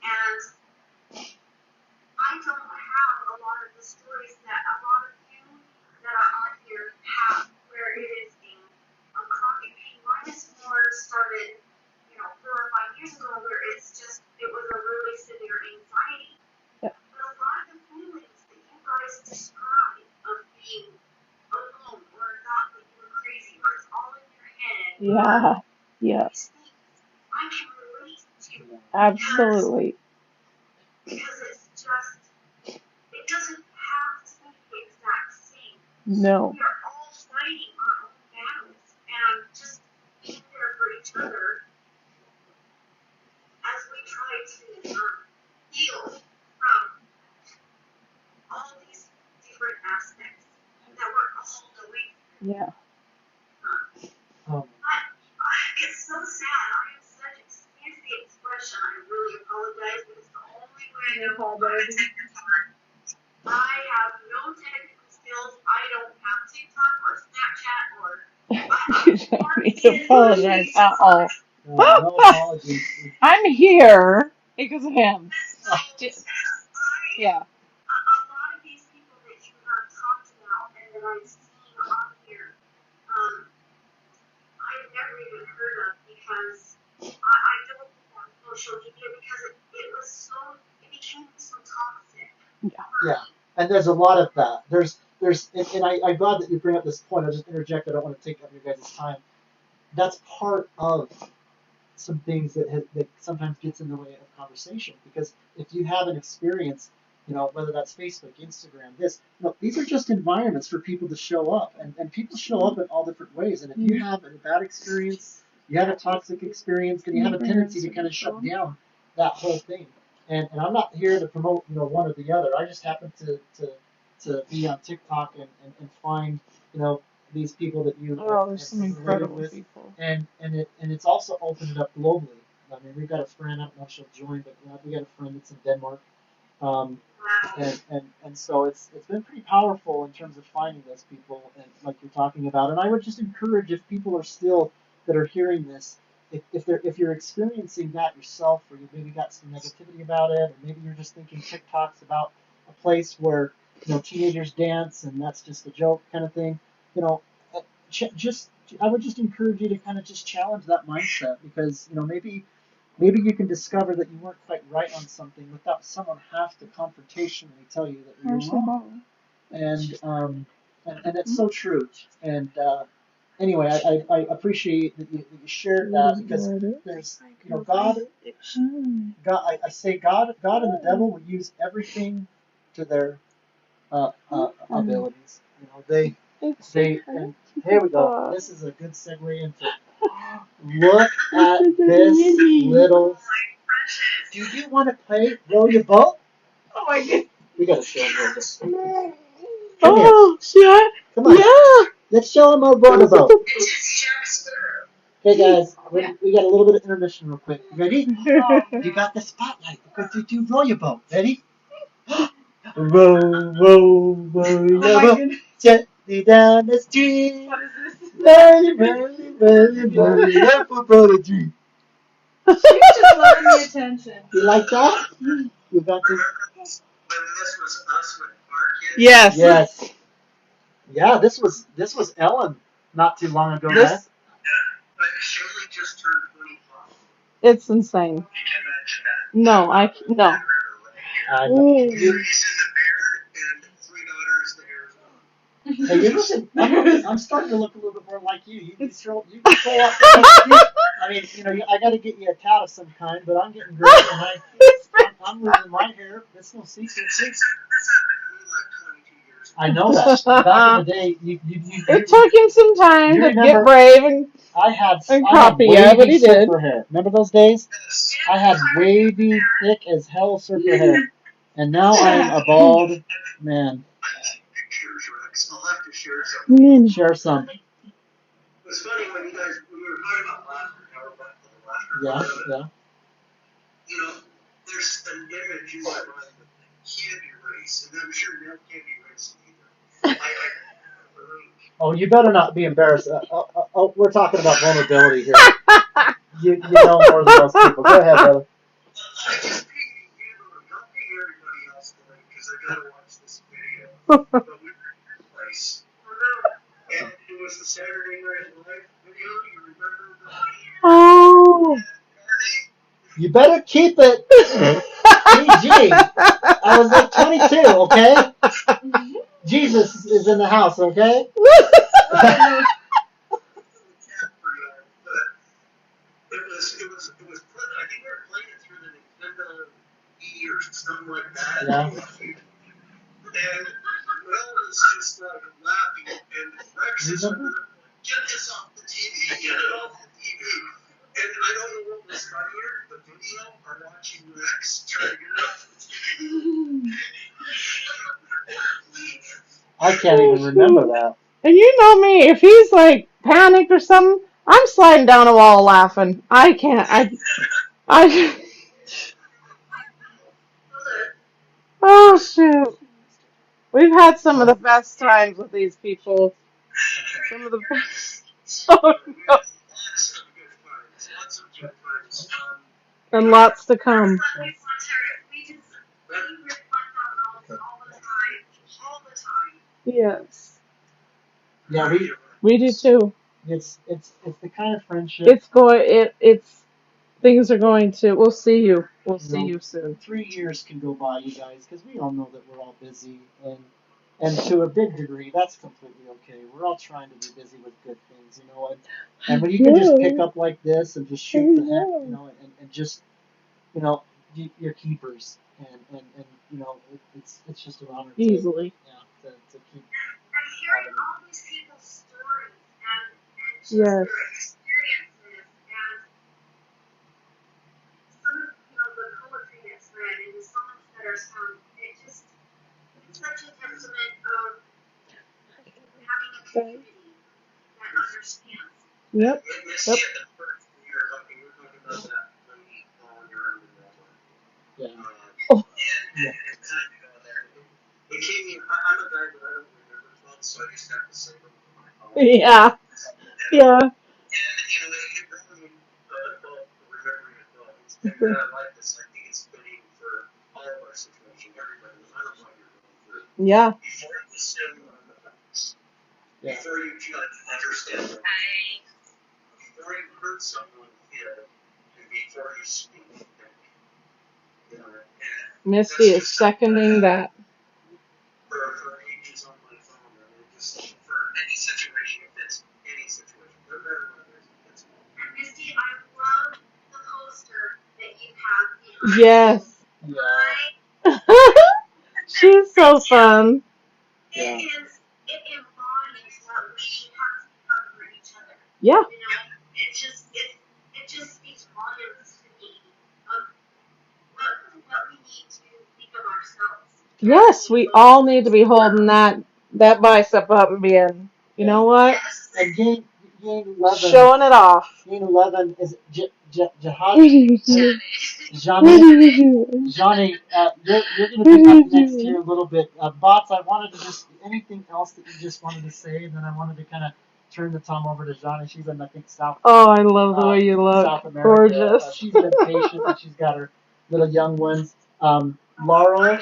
And I don't have a lot of the stories that a lot of you that are on here have, where it is a chronic pain. Mine is more started, 4 or 5 years ago, where it was a really severe anxiety. Yeah. But a lot of the feelings that you guys describe of being alone or not that you were crazy or it's all in your head. Yeah. Yeah. These things I can relate to. Absolutely. Because it's just, it doesn't have to be the exact same. No. We are all fighting our own battles and just being there for each other as we try to heal from all these different aspects that we're all going through. Yeah. It's so sad. I am such, excuse the expression, I really apologize, but it's the only way I know how to take guitar. I have no technical skills. I don't have TikTok or Snapchat or. You don't need to apologize at all. No apologies. I'm here because of him. Yeah. A lot of these people that you have talked about and that I've seen on here, I've never even heard of because I don't put on social media because it became so toxic. Yeah, and there's a lot of that. I'm glad that you bring up this point. I'll just interject. I don't want to take up your guys' time. That's part of some things that sometimes gets in the way of conversation, because if you have an experience, whether that's Facebook, Instagram, these are just environments for people to show up, and people show up in all different ways. And if you have a bad experience, you have a toxic experience, then you have a tendency to kind of shut down that whole thing. And I'm not here to promote one or the other. I just happen to be on TikTok and find these people that you There's some incredible with, people. and it's also opened it up globally. I mean, we've got a friend. I don't know if she'll join, but we got a friend that's in Denmark, and so it's been pretty powerful in terms of finding those people, and like you're talking about. And I would just encourage, if people are still that are hearing this, if you're experiencing that yourself, or you maybe got some negativity about it, or maybe you're just thinking TikTok's about a place where teenagers dance and that's just a joke kind of thing, I would just encourage you to kind of just challenge that mindset, because maybe you can discover that you weren't quite right on something without someone have to confrontationally tell you that you're wrong. And it's so true. And anyway, I appreciate that you shared that, because there's God. I say God and the devil will use everything to their abilities. And here we go. This is a good segue into. Look at this little. Do you want to play row your boat? Oh my god. We gotta show them this. Come here. Yeah. Come on. Yeah. Let's show them how row your boat. Hey guys, we got a little bit of intermission real quick. Ready? You got the spotlight because you do row your boat. Ready? Row, row, row your boat gently down the stream. What is this? Row up above the tree. She's just loving the attention. You like that? You got this? When this was us with our kids. Yes. Yes. Yeah, this was Ellen not too long ago, This- guys. But Shaylee just turned 25. It's insane. You can imagine that. No, no. I know. Grace is a bear, and 3 daughters that are Hey, you're looking. I'm starting to look a little bit more like you. You throw off. I mean, I got to get you a tat of some kind, but I'm getting gray, and I'm losing my hair. That's no secret. I know that. Back in the day, It took him some time you to remember? get brave and I had copy you, but wavy he did. surfer hair. Remember those days? I had wavy, thick as hell surfer hair, and now I'm a bald man. I'll have to share some. Share some. It was funny when we were talking about laughter, how we're back to the laughter. Yeah. There's an image in my mind that can't erase, and I'm sure Neil can't erase it either. Oh, you better not be embarrassed. We're talking about vulnerability here. You know more than most people. Go ahead, brother. I just paid you, don't pay everybody else the link because I gotta watch this video. But we were in your place. And it was the Saturday Night Live video. You remember that? Oh. You better keep it PG. I was like 22, okay? Jesus is in the house, okay? It was I think we were playing it through the Nintendo Wii or something like that. Yeah. And Will was just like laughing, and Rex is like, get this off the TV, get it off the TV. And I don't know what was funnier, the video or watching Rex try to get it off the TV. I can't even remember that. And you know me, if he's like panicked or something, I'm sliding down a wall laughing. I can't. I. Oh shoot. We've had some of the best times with these people. Some of the best. Oh no. Lots of good times. And lots to come. Yes. Yeah, We do too. it's the kind of friendship. It's things are going to. We'll see you. We'll see you soon. 3 years can go by, you guys, because we all know that we're all busy, and to a big degree, that's completely okay. We're all trying to be busy with good things, and when you can just pick up like this and just shoot the heck, and just, you're keepers, and it's just an honor Easily. to keep. I'm hearing all these people's stories and just Yes. their experiences and some of the poetry that's read and the songs that are sung. It's such a testament of having a community that understands. Yep. Yep. We were talking about that when we were in the Yeah. Oh. And kind of go there. It came in. I'm a guy that I don't remember thoughts, so I just have to say them on my phone. Yeah. Yeah. And it really remembering it well. And I like this. I think it's fitting for all of our situation, everybody, no matter what you're going through. Yeah. Before you assume on the facts, Yeah. before you understand them, before you hurt someone, and before you speak, Misty is seconding that. For ages on my phone, just for any situation, if it's any situation, no matter what it is. And Misty, I love the poster that you have behind. Yes. Yeah. She's so fun. Yeah. It embodies what we have to cover each other. Yeah. It just speaks volumes to me of what we need to think of ourselves. Yes, we all need to be holding that bicep up and being, you know what? Yes. And game 11. Showing it off. Game 11 is Johnny, Johnny, you're going to be up next here a little bit. Bots, I wanted to just, anything else that you just wanted to say, and then I wanted to kind of turn the time over to Johnny. She's in, I think, Oh, I love the way you look. South America. Gorgeous. She's been patient, and she's got her little young ones. Laura,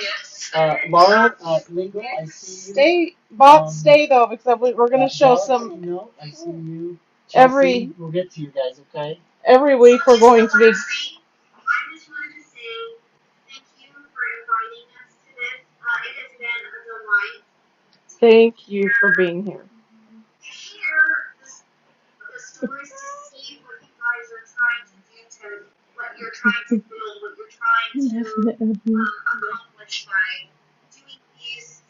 Lingo, I see you. Stay, Bob, stay though, because we're going to show Bella, some. No, I see you. Chelsea, we'll get to you guys, okay? Every week we're going to be. I just wanted to say thank you for inviting us to this. It has been a delight to Thank you for being here. hear the stories to see what you guys are trying to do, to what you're trying to build, what you're trying to accomplish by doing these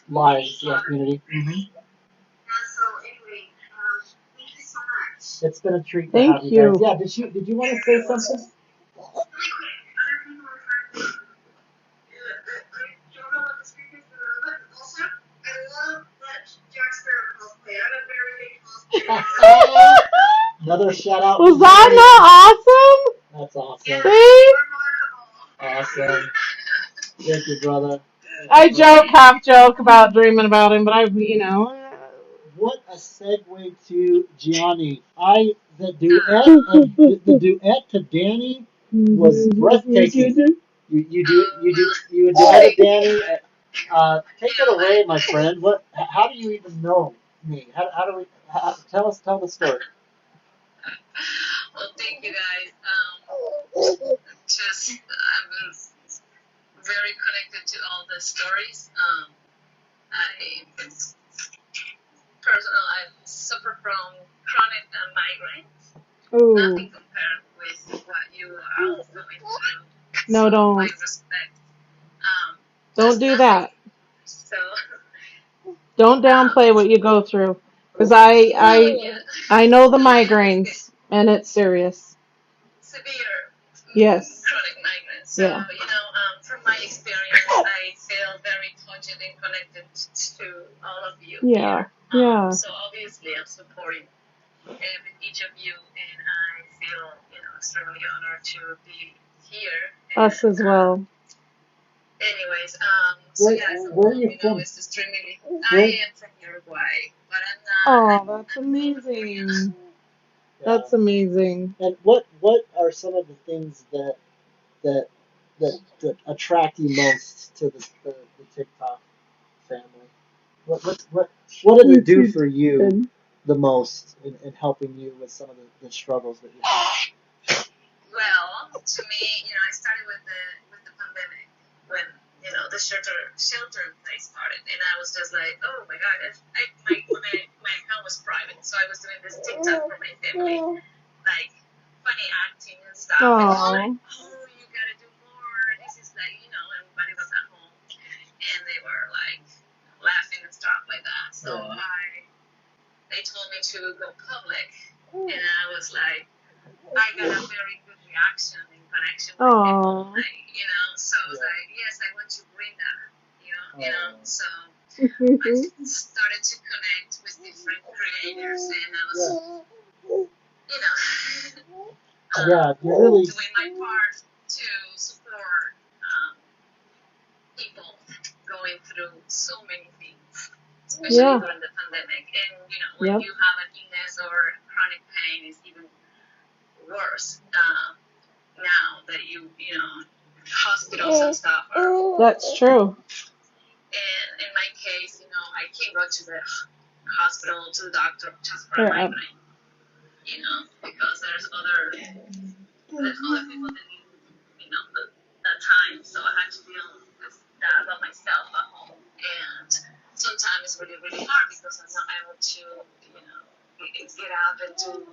Lives, yeah, community. so anyway, thank you so much. It's been a treat to Thank have you guys. you. Yeah, did you want to say something? Really quick, other people are trying to. I don't know what the speakers are, but also I love that Jack Sparrow cosplay. I'm a very big cosplayer. Another shout out. Was that not awesome? That's awesome. Yeah, See? remarkable. Awesome. Thank you, brother. I half joke about dreaming about him, but What a segue to Gianni. The duet to Danny was breathtaking. You duetted Danny. Take it away, my friend. How do you even know me? How do we? Tell the story. Well, thank you guys. Just I'm very connected to all the stories. It's personal. I suffer from chronic migraines. Ooh. Nothing compared with what you are all going through. No, So, don't. my respect. Don't do that. So. Don't downplay what you go through, because I know the migraines, and it's serious. Severe. Yes. Chronic migraines. So, Yeah. from my experience, I feel very touched and connected to all of you. Yeah. Here. Yeah. So obviously, I'm supporting each of you, and I feel, extremely honored to be here. Us as well. Anyways, Where are you from? it's extremely. I am from Uruguay, but I'm not. Oh, that's amazing. That's amazing. And what are some of the things that attract you most to the TikTok family? What does it do for you the most in helping you with some of the struggles that you have? Well, to me, I started with the pandemic when the shelter in place started, and I was just like, oh my god, my account was private, so I was doing this TikTok for my family, like funny acting and stuff. And they were like, oh, you gotta do more. This is like, everybody was at home, and they were like laughing and stuff like that. So they told me to go public, and I was like, I got a very good reaction and connection with people, so I was like, yes, I want to bring that, so I started to connect with different creators, and I was, doing my part to support people going through so many things, especially during the pandemic. And when you have an illness or chronic pain, it's even worse now that hospitals and stuff are. That's true. And in my case, I can't go to the hospital, to the doctor just for a migraine, because there's other people that need, that time. So I had to deal with that by myself at home. And sometimes it's really, really hard because I'm not able to, get up and do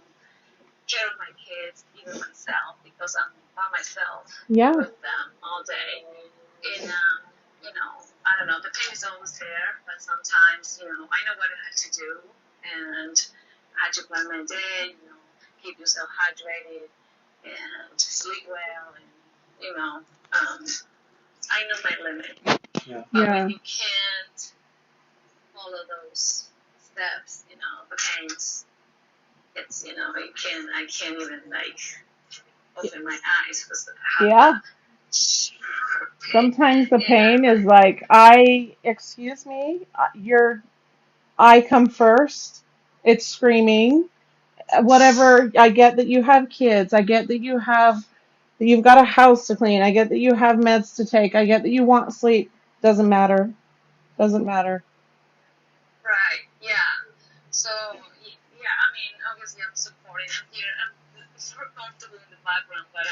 care of my kids, even myself, because I'm by myself with them all day. And, I don't know, the pain is always there, but sometimes, I know what I had to do, and I had to plan my day, keep yourself hydrated, and sleep well, and, I know my limit. Yeah. But when you can't follow those steps, the pains, it's, I can't even, open my eyes because Sometimes the pain is like, excuse me, I come first. It's screaming. Whatever. I get that you have kids. I get that you've got a house to clean. I get that you have meds to take. I get that you want sleep. Doesn't matter. Doesn't matter. Right. Yeah. So obviously I'm supporting. I'm here. I'm super comfortable in the background, but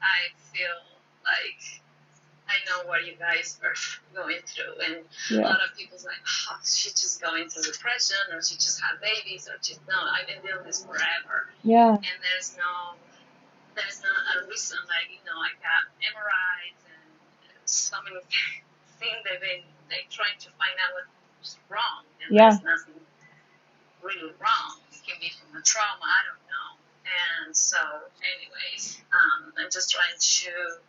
I feel like I I know what you guys are going through, and a Yeah. lot of people's like, oh, she's just going through depression, or she just had babies, or just no, I've been doing this forever, Yeah. and there's not a reason. Like I got MRIs and so many things they trying to find out what's wrong, and Yeah. there's nothing really wrong. It can be from the trauma, I don't know. And so, anyways, I'm just trying to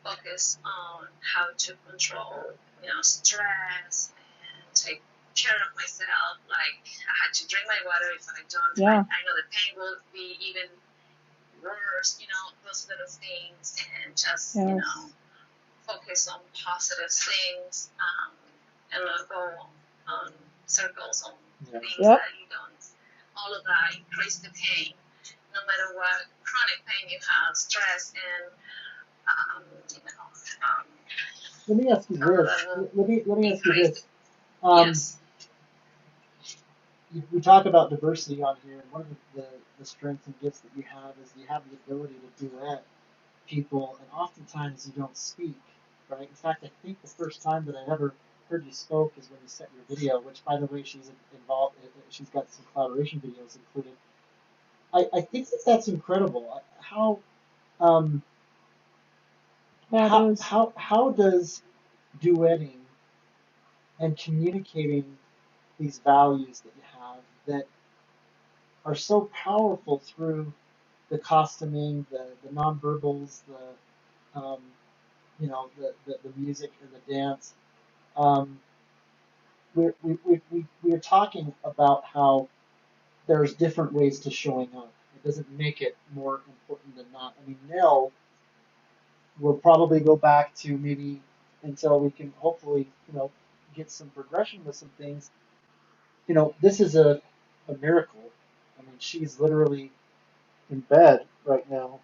focus on how to control, stress and take care of myself. Like, I had to drink my water. If I don't, Yeah. I know the pain will be even worse, those little things, and just, Yes. focus on positive things, and not go on circles on things Yep. that you don't, all of that increase the pain, no matter what chronic pain you have, stress, and, Let me ask you all of this. that will Let me ask you increase this. yes. We talk about diversity on here, and one of the strengths and gifts that you have is you have the ability to duet people, and oftentimes you don't speak, right? In fact, I think the first time that I ever heard you spoke is when you sent your video, which, by the way, she's involved. She's got some collaboration videos included. I think that's incredible. Um, That is. how does duetting and communicating these values that you have that are so powerful through the costuming, the nonverbals, um, the music and the dance. Um, we're talking about how there's different ways to showing up. It doesn't make it more important than not. I mean, Nell will probably go back to maybe until we can hopefully, get some progression with some things. This is a miracle. I mean, she's literally in bed right now.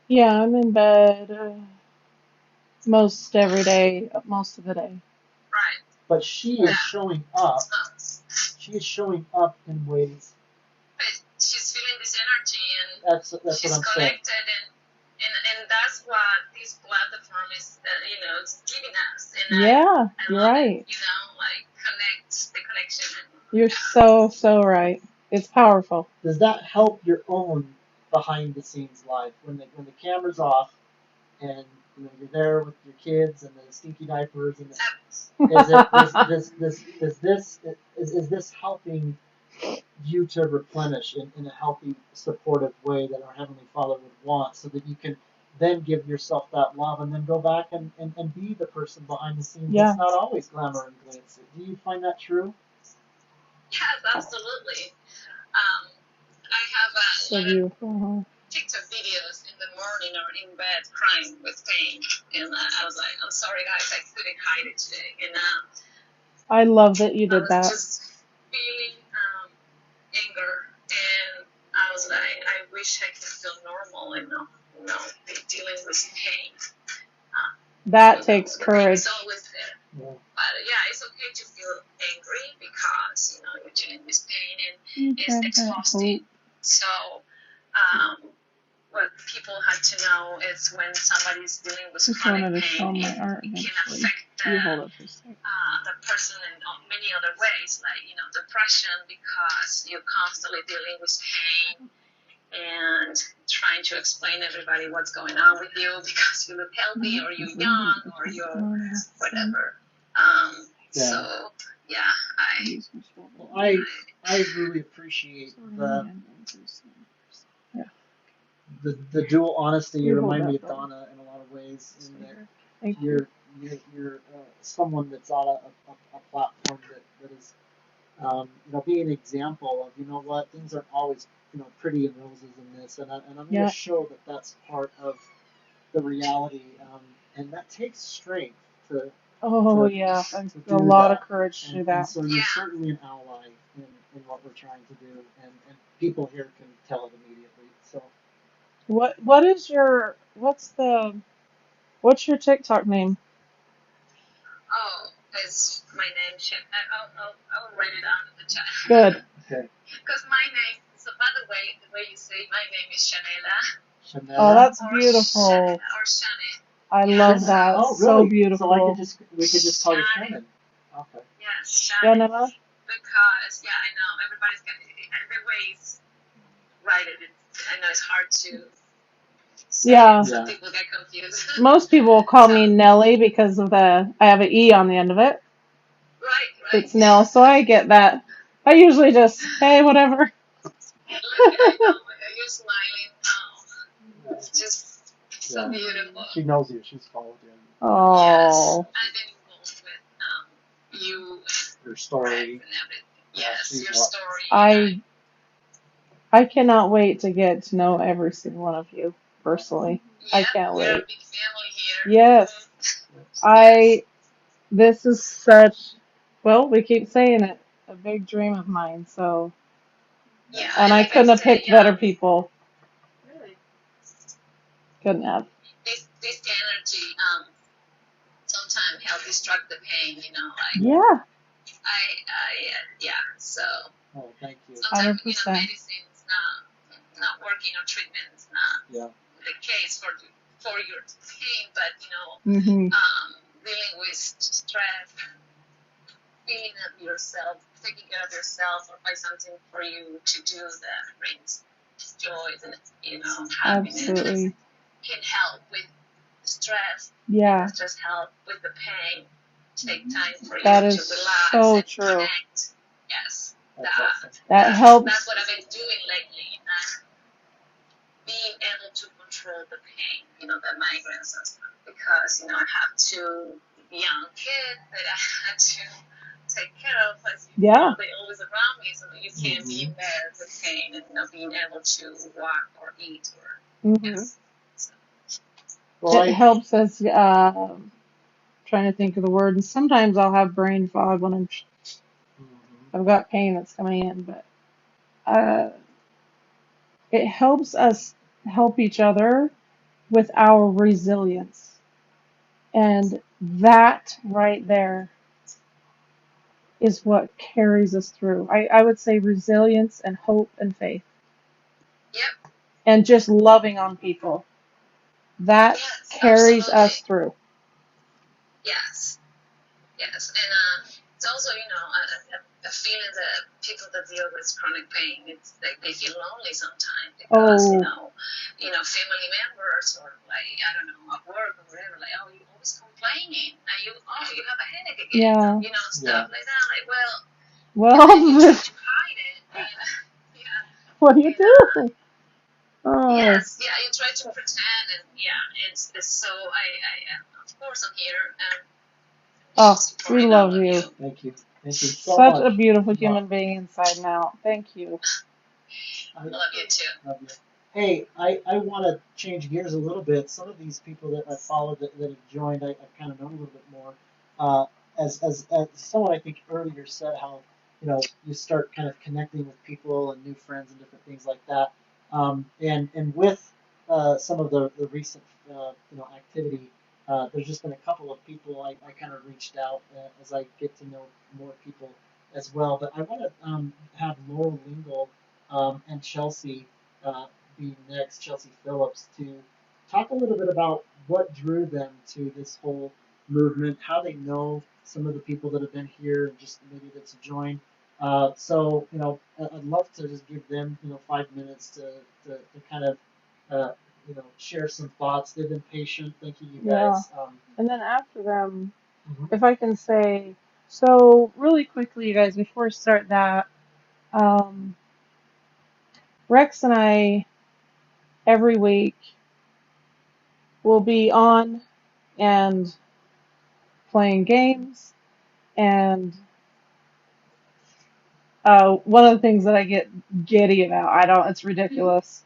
Yeah, I'm in bed most every day, most of the day. Right. But she is showing up. She is showing up in ways. But she's feeling this energy, and That's she's what I'm saying. connected, and that's what this platform is, is giving us. And Yeah, I you're love right. it, like connect the connection. You're so right. It's powerful. Does that help your own behind the scenes life when the camera's off and you're there with your kids and the stinky diapers and is this helping you to replenish in a healthy, supportive way that our Heavenly Father would want, so that you can then give yourself that love and then go back and be the person behind the scenes Yeah. that's not always glamour and glitz. Do you find that true? Yes, absolutely. I have So beautiful. TikTok videos in the morning or in bed crying with pain, and I was like, I'm sorry guys, I couldn't hide it today, and I love that you I did was that. just feeling anger, and I was like, I wish I could feel normal and not be dealing with pain. That takes courage. It's always there. Yeah. But yeah, it's okay to feel angry because you're dealing with pain and it's exhausting. So what people have to know is when somebody's dealing with chronic pain, it can affect the person in many other ways, like depression, because you're constantly dealing with pain and trying to explain to everybody what's going on with you because you look healthy or you're young or you're whatever. So yeah, I really appreciate the dual honesty. You remind me of Donna in a lot of ways, in that you're someone that's on a platform that is being an example of what things aren't always pretty and roses in this, and I'm going to show that that's part of the reality, and that takes strength to. Oh yeah, a lot of courage to do that. And so you're certainly an ally in what we're trying to do, and people here can tell it immediately. So what's your TikTok name? Oh, it's my name. I will write it down in the chat. Good. Okay. Because my name. So by the way you say my name is Shanela. Oh, that's beautiful. Or Shane. I love that. Oh, So really? So beautiful. we could just call you Shannon. Okay. Yes, Shannon. Shannon. Because I know everybody's got every way is right. I know it's hard to say. Yeah. Some people get confused. Most people will call me Nelly because of I have an E on the end of it. Right. It's Nell, so I get that. I usually just, hey, whatever. I know. You're smiling now. It's just so beautiful. She knows you. She's followed you. Oh. Yes. I've been involved with you and your story and everything. Yes, your story. I cannot wait to get to know every single one of you personally. Yeah, I can't we're a wait. big family here. Yes. This is such, well, we keep saying it, a big dream of mine, so. Yeah, And I couldn't have picked better people. Really? Couldn't have. This energy sometimes help distract the pain, like Yeah. so Oh, thank you. sometimes 100%. medicine's not working or treatment's not the case for your pain, but dealing with stress, feeling of yourself, taking care of yourself, or find something for you to do that brings joy and happiness. Absolutely. Can help with stress. Yeah. Just help with the pain. Take time for you That to is relax so and true. connect. Yes. That helps. That's what I've been doing lately. Being able to control the pain, the migraines and stuff. Because, I have two young kids that I had to take care of. Plus, they're always around me, so you can't be in bed with pain and being able to walk or eat or. Yes. So. It helps us, trying to think of the word, and sometimes I'll have brain fog when I've got pain that's coming in, but it helps us help each other with our resilience. And that right there is what carries us through. I would say resilience and hope and faith. Yep. And just loving on people. That carries us through. Yes. Yes. And it's also, a feeling that people that deal with chronic pain, it's like they feel lonely sometimes because, family members or like, I don't know, at work or whatever, like, oh, you're always complaining. And you have a headache again. Stuff like that. Like, well, you try to hide it. What do you do? Oh. Yes, you try to pretend, and it's so. Of course, I'm here, and we love you. Thank you. Thank you so Such much. a beautiful human being inside and out. Thank you. I love you too. Love you. Hey, I want to change gears a little bit. Some of these people that I followed that have joined, I've kind of known a little bit more. As someone I think earlier said, how you start kind of connecting with people and new friends and different things like that. And with some of the recent activity, there's just been a couple of people I kind of reached out as I get to know more people as well. But I want to have Laurel Lingle and Chelsea be next, Chelsea Phillips, to talk a little bit about what drew them to this whole movement, how they know some of the people that have been here, and just maybe that's joined. So I'd love to just give them 5 minutes to kind of share some thoughts. They've been patient. Thank you, you guys. And then after them, if I can say, so really quickly, you guys, before we start that, Rex and I every week will be on and playing games, and one of the things that I get giddy about, it's ridiculous,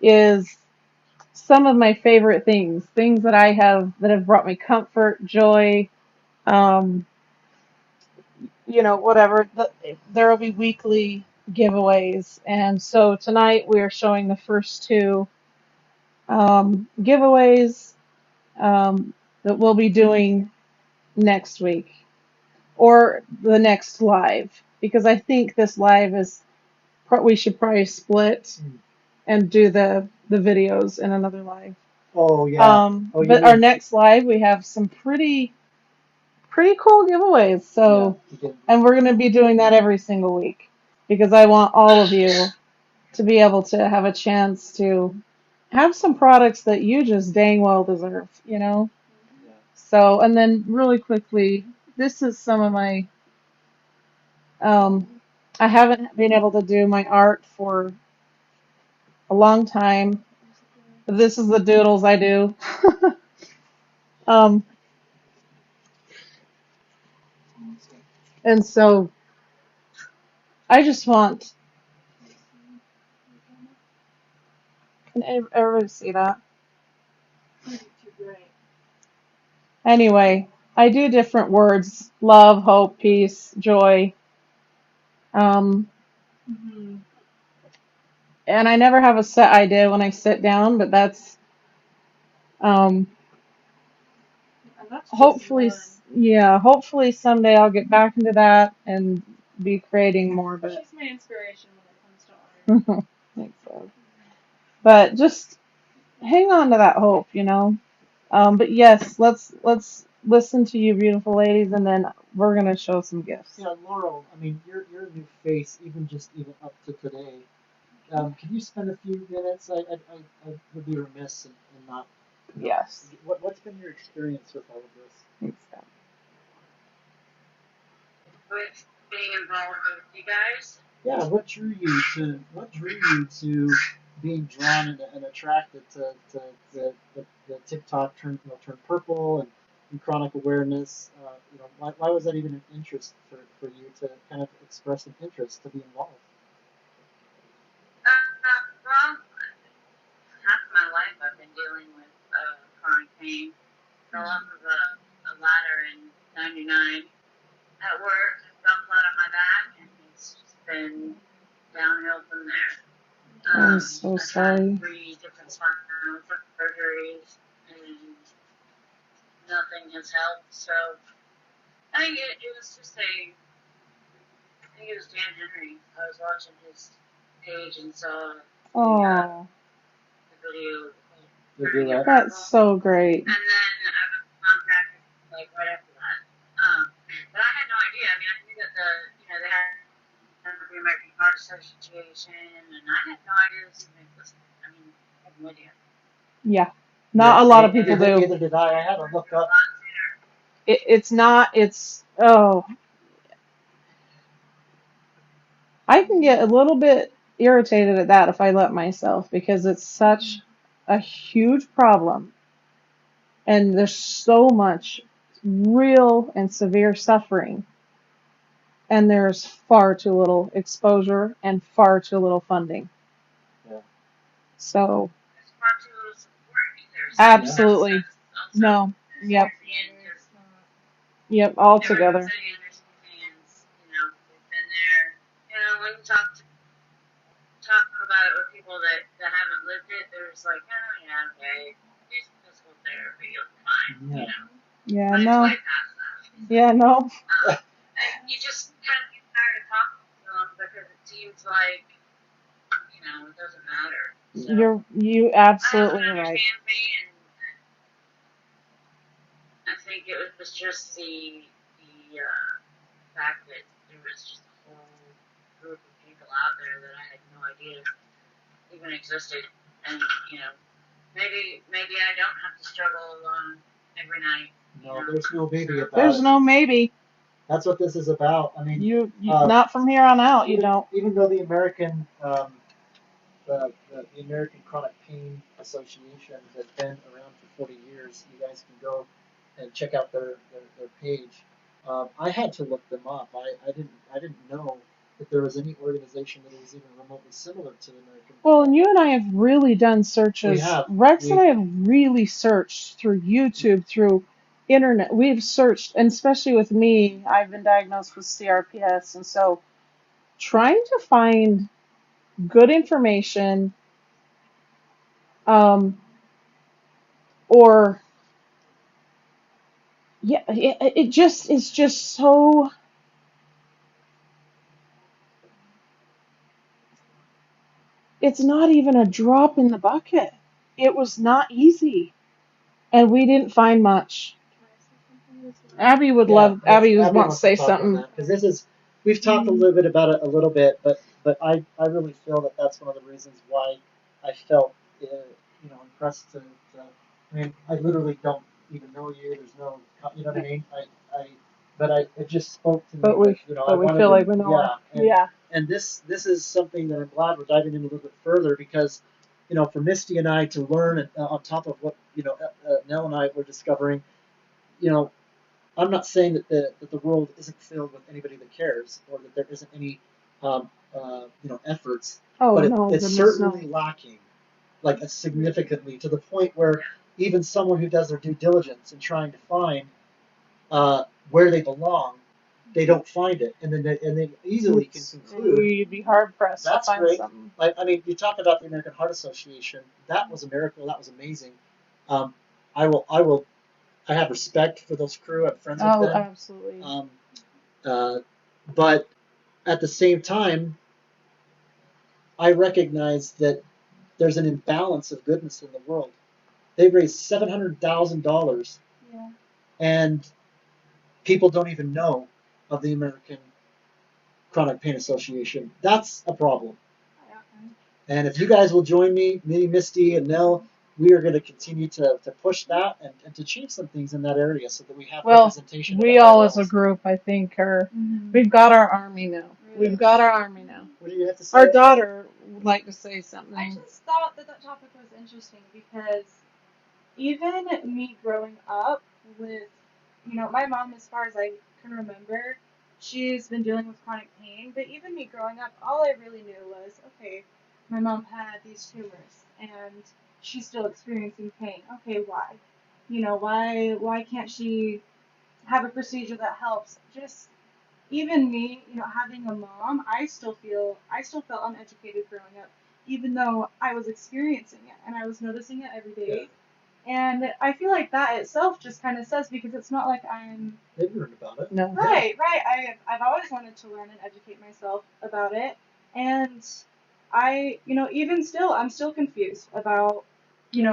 is some of my favorite things that that have brought me comfort, joy, whatever. There will be weekly giveaways, and so tonight we are showing the first two giveaways that we'll be doing next week or the next live, because I think this live we should probably split and do the videos in another live. Oh yeah. Oh, you But our mean next live, we have some pretty cool giveaways. yeah? So, You can, and we're gonna be doing that every single week because I want all of you to be able to have a chance to have some products that you just dang well deserve, you know? yeah. So, and then really quickly, this is some of my, um, I haven't been able to do my art for a long time. But this is the doodles I do. um, and so I just want, can everybody see that? Anyway, I do different words: love, hope, peace, joy. Um, and I never have a set idea when I sit down, but that's um, And that's just hopefully, one. yeah, hopefully someday I'll get back into that and be creating more. But She's my inspiration when it comes to art. thanks, love. But just hang on to that hope, you know. But yes, let's listen to you, beautiful ladies, and then we're gonna show some gifts. Yeah, Laurel. I mean, you're a new face, even up to today. Can you spend a few minutes? I would be remiss in not. Yes. What's been your experience with all of this? Thanks, Dad. With being involved with you guys. Yeah, what drew you to being drawn and attracted to the TikTok turn purple and chronic awareness? Why was that even an interest for you to kind of express an interest to be involved? Well, half my life I've been dealing with chronic pain. Fell off of a ladder in '99 at work. Fell flat on my back, and it's just been downhill from there. I'm so I've had sorry. 3 different spinal surgeries, and nothing has helped. So I think it was just I think it was Dan Henry. I was watching his page and saw Oh, the video. The Turning it duet. that's purple. so great. And then I was contacted like right after that. But I had no idea. I mean, I knew that they had the American Heart Association, and I had no idea this even existed. I mean, I had no idea. Yeah, not a lot of people do. Neither did I. I had to look up. It's not. It's oh, I can get a little bit irritated at that if I let myself because it's such a huge problem and there's so much real and severe suffering and there's far too little exposure and far too little funding. Yeah. So There's far too little support either. So absolutely. that's also No. Yep. because Yep. All everyone's together. sitting in their hands. They've been there. When you talk about it with people that haven't lived it, they're just like, oh yeah, okay, do some physical therapy, you'll be fine. Yeah. Yeah. But it's No. way past that. Yeah. No. And you just kind of get tired of talking to them because it seems like it doesn't matter. So You my absolutely husband right. understands me, and I think it was just the fact that there was just a whole group of people out there that I had no idea even existed, and maybe I don't have to struggle alone every night. No, there's no maybe about There's it. no maybe. That's what this is about. I mean, You not from here on out. You don't. even though the American Chronic Pain Association has been around for 40 years, you guys can go and check out their page. I had to look them up. I didn't know that there was any organization that was even remotely similar to the American. Well, and you and I have really done searches. We have. Rex and I have really searched through YouTube, through internet. We've searched, and especially with me, I've been diagnosed with CRPS, and so trying to find good information, um, or yeah, it just is just so. It's not even a drop in the bucket. it was not easy, and we didn't find much. Abby would love. Abby Abby wants to wants to say talk on something. that because this is we've talked a little bit about it a little bit, but I really feel that that's one of the reasons why I felt impressed to I mean I literally don't even know you. There's no you know what I mean. It just spoke to me But we, that I but we wanted feel to like we know her. Yeah. and this is something that I'm glad we're diving in a little bit further because for Misty and I to learn on top of what Nell and I were discovering you know I'm not saying that the world isn't filled with anybody that cares or that there isn't any efforts, Oh but no, it's goodness certainly no. lacking, like significantly to the point where even someone who does their due diligence in trying to find where they belong, they don't find it, and then they easily can conclude You'd be hard pressed to that's find great. something. I mean, you talk about the American Heart Association. That was a miracle. That was amazing. Um, I have respect for those crew. I'm friends with Oh, them. absolutely. Uh, but at the same time, I recognize that there's an imbalance of goodness in the world. They've raised $700,000, Yeah. and people don't even know of the American Chronic Pain Association. That's a problem. And if you guys will join me, Misty, and Nell, we are going to continue to push that and to change some things in that area so that we have Well, representation. we all as a group, I think, we've got our army now. We've got our army now. What do you have to say? Our daughter would like to say something. I just thought that topic was interesting because even me growing up with, my mom, as far as I can remember, she's been dealing with chronic pain. But even me growing up, all I really knew was, okay, my mom had these tumors and she's still experiencing pain. Okay, why? Why can't she have a procedure that helps? Just even me, having a mom, I still felt uneducated growing up, even though I was experiencing it and I was noticing it every day. And I feel like that itself just kind of says because it's not like I'm ignorant about it. No. Right. I've always wanted to learn and educate myself about it, and even still, I'm still confused about,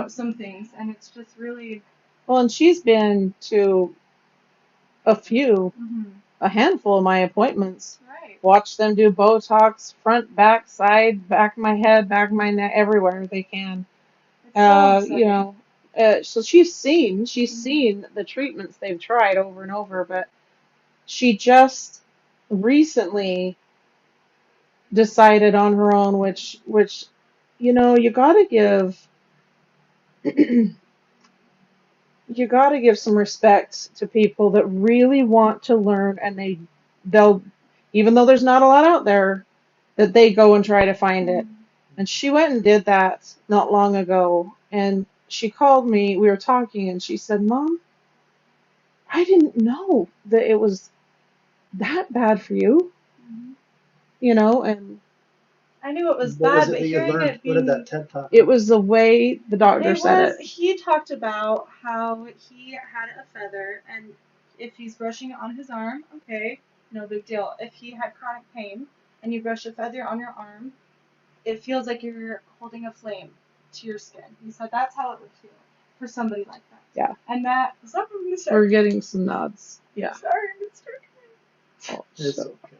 some things, and it's just really. Well, and she's been to a handful of my appointments. Right. Watch them do Botox, front, back, side, back of my head, back of my neck, everywhere they can. It's so upsetting. So she's seen the treatments they've tried over and over, but she just recently decided on her own, which you gotta give you got to give some respect to people that really want to learn and they'll even though there's not a lot out there that they go and try to find it. And she went and did that not long ago and she called me, we were talking and she said, "Mom, I didn't know that it was that bad for you." And I knew it was What was bad, it but that you hearing learned? it What did that being. TED talk? it was the way the doctor said it. He talked about how he had a feather, and if he's brushing it on his arm, okay, no big deal. If he had chronic pain and you brush a feather on your arm, it feels like you're holding a flame to your skin. He said that's how it would feel for somebody like that. Yeah. And that something We're getting some nods. Yeah. Sorry, Mr. Oh, It's so, okay.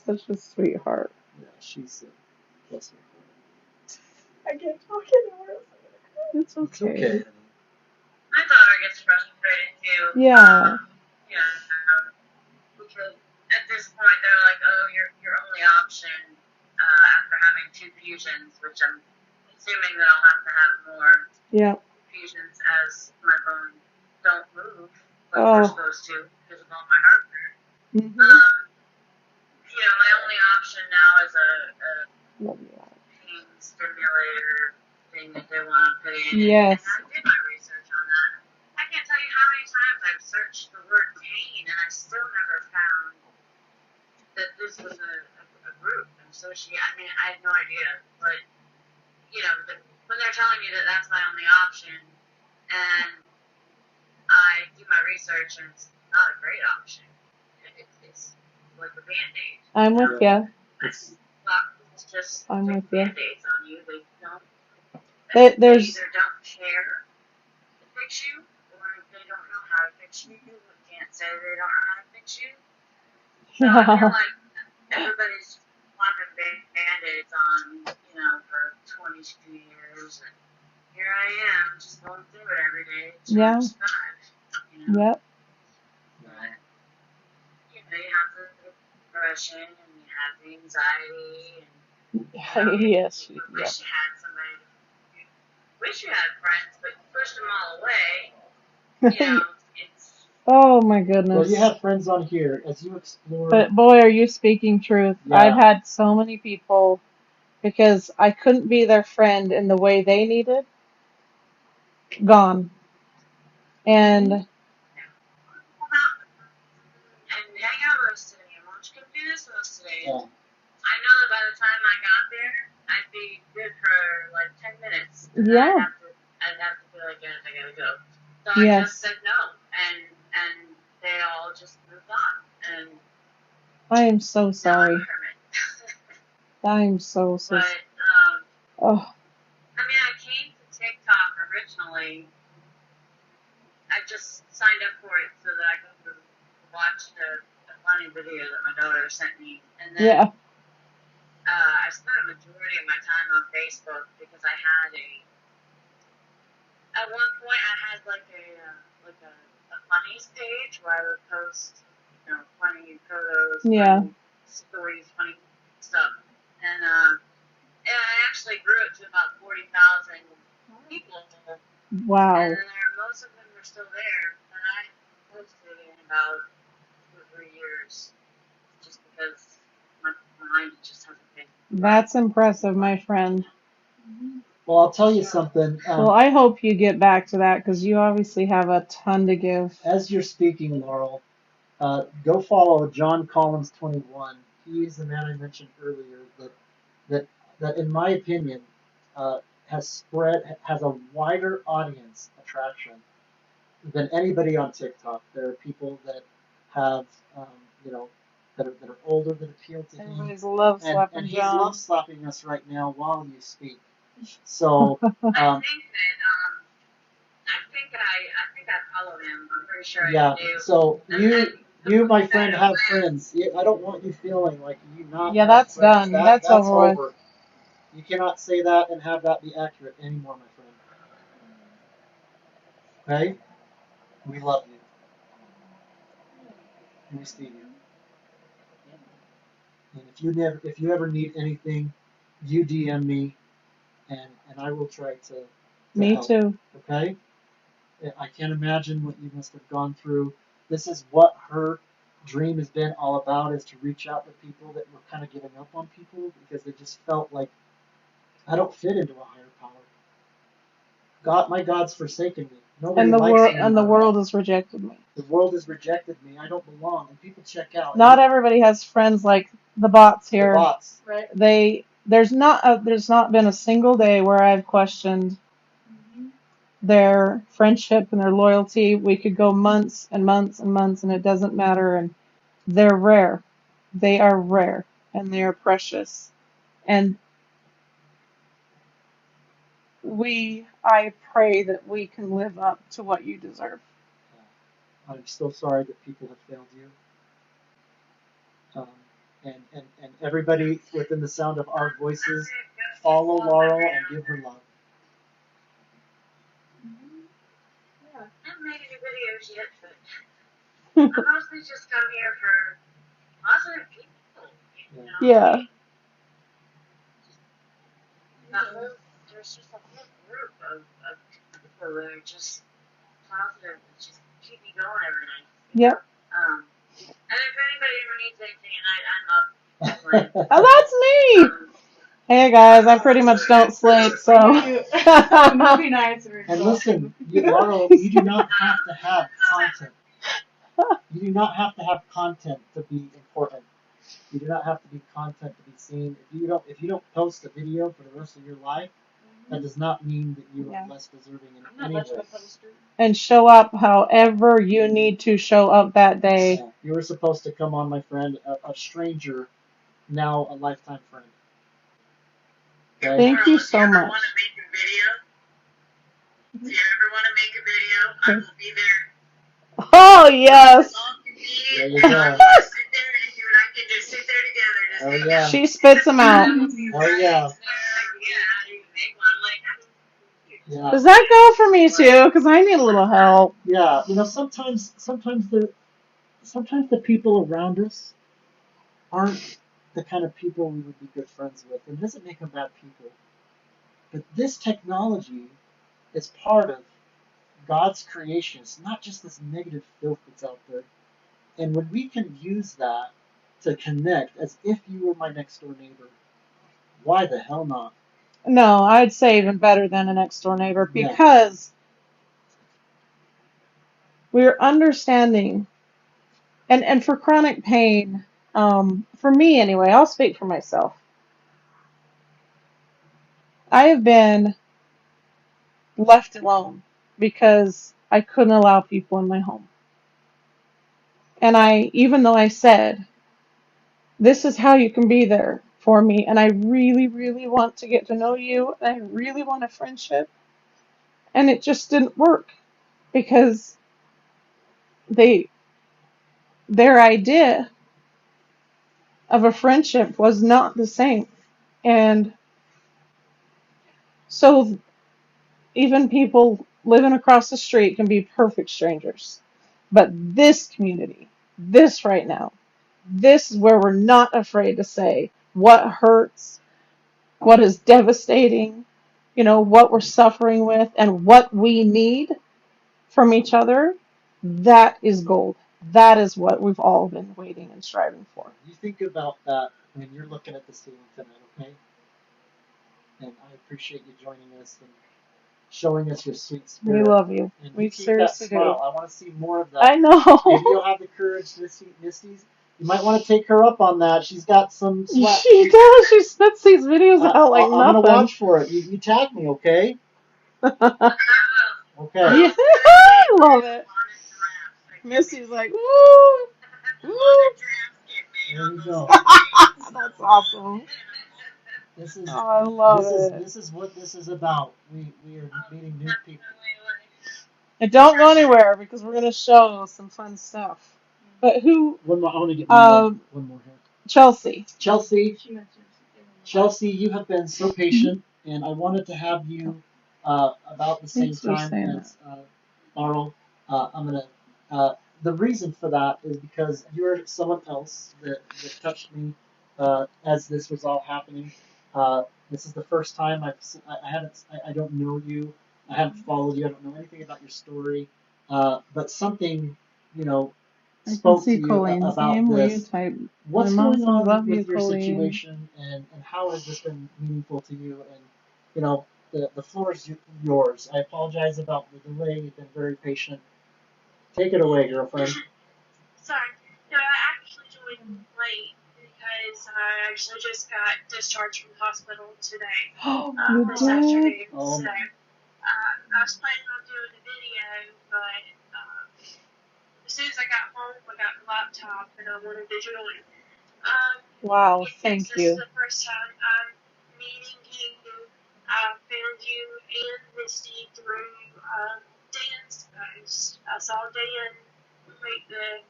such a sweetheart. Yeah, she's bless her. I can't talk anymore. It's okay. It's okay. My daughter gets frustrated too. Yeah. Because at this point they're like, oh, your only option after having 2 fusions, which I'm assuming that I'll have to have more fusions as my bones don't move like they're supposed to because of all my heart rate. My only option now is a pain stimulator thing that they want to put in. Yes. And I did my research on that. I can't tell you how many times I've searched the word pain and I still never found that this was a group associated. I mean, I had no idea, but when they're telling me that that's my only option, and I do my research and it's not a great option. It's like a Band-Aid. I'm with you. It's just I'm with you. Band-Aids on you. They don't There's either don't care to fix you, or if they don't know how to fix you, can't say they don't know how to fix you. So I feel like everybody's slapping band-aids on, for 22 years, and here I am, just going through it every day, trying to survive, Yep. But, you have the depression, and you have the anxiety, and, Yes. you wish you had somebody, you wish you had friends, but you pushed them all away, it's... Oh my Well, goodness. you have friends on here as you explore. But boy, are you speaking truth. Yeah. I've had so many people because I couldn't be their friend in the way they needed, gone. And Come out and hang out with us today, and why don't you come do this with us today? Yeah. I know that by the time I got there, I'd be good for like 10 minutes. And Yeah. then I'd have to be like, guys, I gotta go. So I Yes. just said no, and they all just moved on. And I am so now sorry. I'm a hermit. I am so But oh, I mean, I came to TikTok originally. I just signed up for it so that I could watch a funny video that my daughter sent me, and then yeah. I spent a majority of my time on Facebook because I had at one point I had like a funnies page where I would post, funny photos, Yeah. funny stories, funny stuff, and I actually grew it to about 40,000 people, Wow. and most of them were still there, and I posted in about 2 or 3 years, just because my mind just hasn't been. That's impressive, my friend. Well, I'll tell you something. Well, I hope you get back to that because you obviously have a ton to give. As you're speaking, Laurel, go follow John Collins 21. He's the man I mentioned earlier that in my opinion, has a wider audience attraction than anybody on TikTok. There are people that have, you know, that are older that appeal to him. Everybody's love slapping And he's John. love slapping us right now while you speak. So, I think that I think I follow him. I'm pretty sure yeah. I do. So you, my friend, have That friends. I don't want you feeling like you not. Yeah, have that's friends. done. That's over with. You cannot say that and have that be accurate anymore, my friend. Okay? We love you. And we see you. And if you ever need anything, you DM me, and I will try to Me help. too. Okay? I can't imagine what you must have gone through. This is what her dream has been all about, is to reach out to people that were kind of giving up on people because they just felt like, I don't fit into a higher power. My God's forsaken me. Nobody likes me. And the world has rejected me. The world has rejected me. I don't belong. And people check out. Not everybody has friends like the bots The here. bots. Right. There's not been a single day where I've questioned their friendship and their loyalty. We could go months and months and months and it doesn't matter, and they're rare. They are rare and they are precious. And I pray that we can live up to what you deserve. I'm so sorry that people have failed you. And everybody within the sound of our voices, follow Laurel and give her love. I haven't made any videos yet, but I mostly just come here for positive people. Yeah. There's just a whole group of people that are just positive and just keep me going every night. Yep. And if anybody ever needs anything, I'm up. Oh, that's me. Hey guys, I pretty much don't sleep, so. Movie nights are And listen, Laurel, you do not have to have content. You do not have to have content to be important. You do not have to be content to be seen. If you don't post a video for the rest of your life, that does not mean that you are less deserving in any way. And show up however you need to show up that day. Yeah. You were supposed to come on, my friend, a stranger, now a lifetime friend. Okay? Thank you so much. Want to make a video. If you ever want to make a video, I will be there. Oh, yes. There you And go. I will just sit there and you and I can just sit there together. Just Oh, hang yeah. out. She spits them out. Oh, yeah. Yeah. Does that go for me too? Because I need a little help. Yeah. You know, sometimes the people around us aren't the kind of people we would be good friends with. It doesn't make them bad people. But this technology is part of God's creation. It's not just this negative filth that's out there. And when we can use that to connect as if you were my next door neighbor, why the hell not? No, I'd say even better than a next door neighbor Yeah. because we're understanding. And for chronic pain, for me anyway, I'll speak for myself. I have been left alone because I couldn't allow people in my home. And even though I said, this is how you can be there for me, and I really, really want to get to know you, and I really want a friendship, and it just didn't work because their idea of a friendship was not the same. And so even people living across the street can be perfect strangers. But this community, this right now, this is where we're not afraid to say what hurts, what is devastating, what we're suffering with, and what we need from each other. That is gold. That is what we've all been waiting and striving for. You think about that when you're looking at the ceiling tonight, okay? And I appreciate you joining us and showing us your sweet spirit. We love you. And We you keep that seriously smile. do. I want to see more of that. I know. Maybe you'll have the courage to see Misty's. You might want to take her up on that. She's got some sweat. She does. She spits these videos out like I'm nothing. going to watch for it. You tag me, okay? Okay. Yeah, I love it. Missy's like, woo, woo. There you go. That's awesome. This is Oh, I love it. This is what this is about. We are meeting new people. And don't go anywhere because we're gonna show some fun stuff. But who? One more. I want to get one more here. Chelsea. Chelsea, you have been so patient, and I wanted to have you about the same Thanks for time saying as Laurel. I'm gonna. The reason for that is because you're someone else that touched me as this was all happening. This is the first time I don't know you. I haven't followed you. I don't know anything about your story. But something, I can spoke to see you Colleen's about name. Will you this. type? What's My mom going says, on love you, with your Colleen. situation, and how has this been meaningful to you? And the floor is yours. I apologize about the delay. You've been very patient. Take it away, girlfriend. Sorry. No, I actually joined late because I actually just got discharged from the hospital today. You This did? afternoon. Oh, So my. I was planning on doing a video, but as soon as I got home, I got the laptop and I wanted to join. Wow, Yes, thank this you. is the first time I'm meeting you. I found you and Misty through Dan's post. I saw Dan make the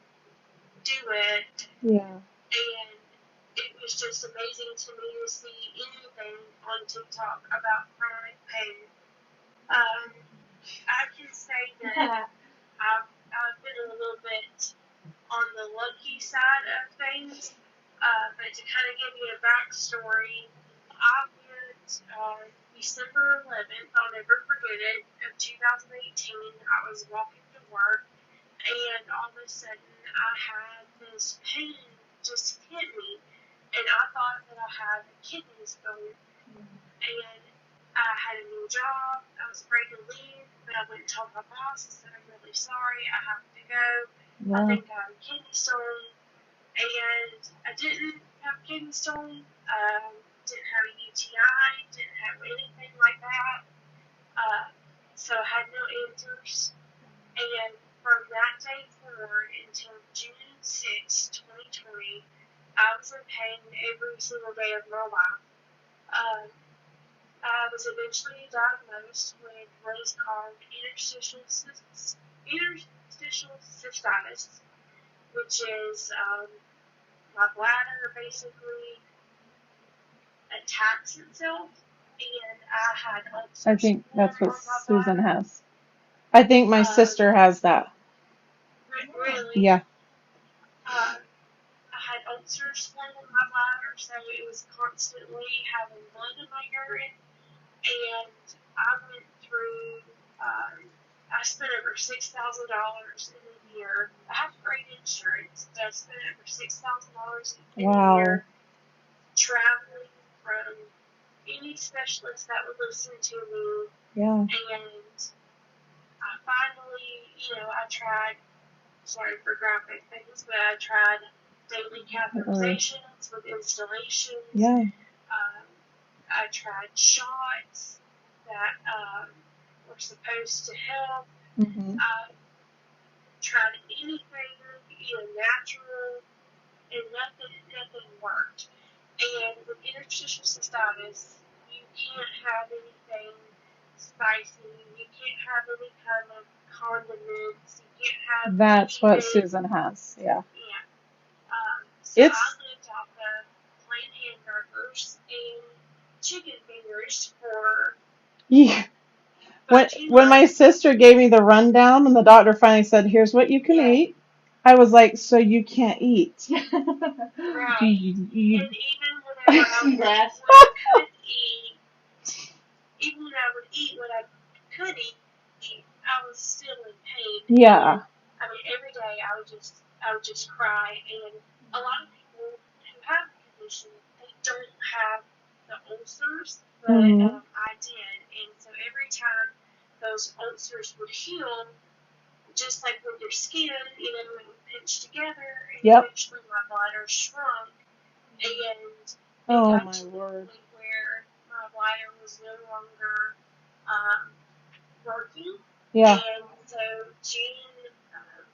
duet, Yeah. and it was just amazing to me to see anything on TikTok about chronic pain. I can say that I've been a little bit on the lucky side of things, but to kind of give you a backstory, I went December 11th, I'll never forget it, of 2018. I was walking to work, and all of a sudden I had this pain just hit me, and I thought that I had a kidney stone. And I had a new job. I was afraid to leave, but I went and told my boss. I said, I'm really sorry. I have to go. I think I have a kidney stone. And I didn't have a kidney stone. Didn't have a UTI. Didn't have anything like that. So I had no answers. And from that day forward until June 6, 2020, I was in pain every single day of my life. I was eventually diagnosed with what is called interstitial cystitis, which is my bladder basically attacks itself, and I had ulcers I think that's form what on my Susan bladder. has. I think my sister has that. Really, Yeah. I had ulcers form on my bladder, so it was constantly having blood in my urine, and I went through. I spent over $6,000 in a year. I have great insurance, but I spent over $6,000 in a year traveling from any specialist that would listen to me. Yeah. And I finally, I tried, sorry for graphic things, but I tried daily catheterizations with installations. Yeah. I tried shots that were supposed to help. Mm-hmm. I tried anything, natural, and nothing worked. And with interstitial cystitis, you can't have anything spicy. You can't have any kind of condiments. You can't have That's what anything. Susan has. Yeah. Yeah. So It's I lived off of plain hamburgers and chicken fingers for yeah. 13 When my months. sister gave me the rundown and the doctor finally said, "Here's what you can eat," I was like, "So you can't eat?" Right. You- And even whenever I would Congrats. eat what I could eat, even when I would eat what I could eat, I was still in pain. Yeah. And, I mean, every day I would just cry. And a lot of people who have the condition, they don't have the ulcers, but Mhm. I did. And so every time those ulcers would heal, just like with your skin, it would pinch together, and Yep. eventually my bladder shrunk, and it Oh got my to the word. point where my bladder was no longer working. Yeah. And so June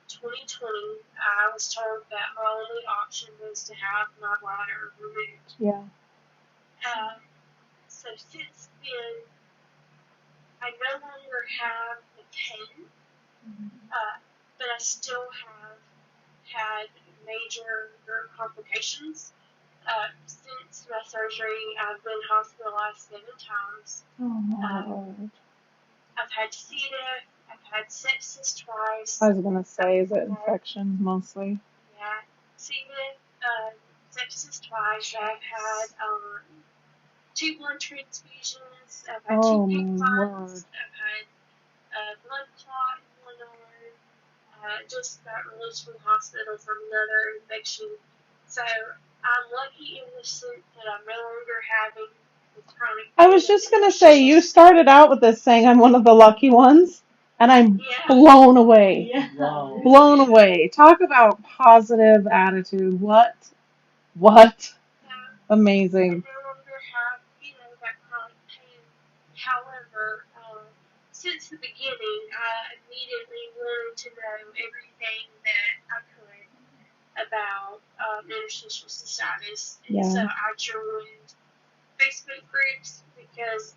2020, I was told that my only option was to have my bladder removed. Yeah. So since then, I no longer have the pain, but I still have had major complications. Since my surgery, I've been hospitalized 7 times. Oh my Lord. I've had C. diff, I've had sepsis twice. I was gonna say, is it infection mostly? Yeah, C. diff, sepsis twice. I've had 2 blood transfusions. I've had 2 pig clots. I've had blood clot in one arm. Just got released from the hospital from another infection. So I'm lucky in the sense that I'm no longer having the chronic pain. I was just gonna say, you started out with this saying I'm one of the lucky ones, and I'm blown away. Yeah. Wow. Blown away. Talk about positive attitude. What? Amazing. I no longer have, that chronic pain. However, since the beginning, I immediately wanted to know everything that I could about interstitial cystitis. And so I joined Facebook groups because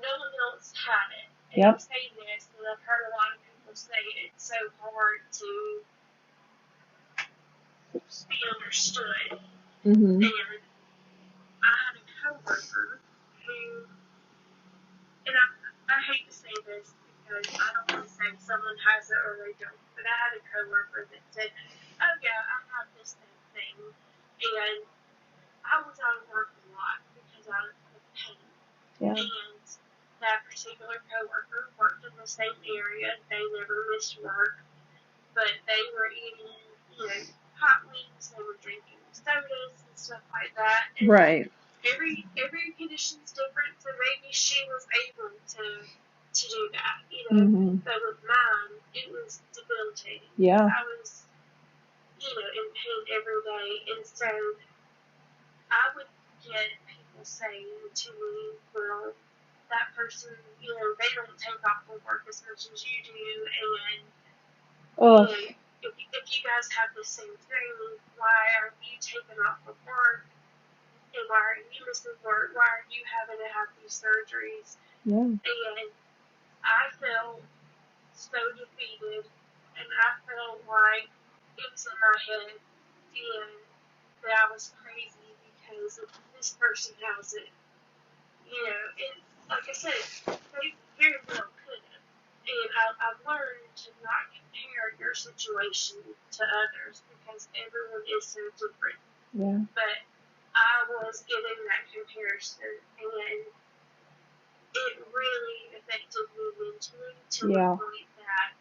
no one else had it. And I say this, and I've heard a lot of people say it's so hard to be understood. Mm-hmm. And I had a coworker who, and I hate to say this because I don't want to say someone has it or they don't, but I had a coworker that said, "Oh yeah, I have this thing," and I was out of work a lot because I was pain. Yeah. And that particular coworker worked in the same area. They never missed work, but they were eating, hot wings. They were drinking sodas and stuff like that. And Right. Every condition's different, so maybe she was able to do that, Mm-hmm. But with mine, it was debilitating. Yeah. I was, in pain every day, and so I would get people saying to me, "Well, that person, they don't take off of work as much as you do, and if you guys have the same thing, why are you taking off of work?" and why are you missing work? Why are you having to have these surgeries? Yeah. And I felt so defeated, and I felt like it was in my head, and that I was crazy because this person has it. And like I said, they very well could have. And I've learned to not compare your situation to others because everyone is so different. Yeah. But I was getting that comparison, and it really affected me mentally to the point that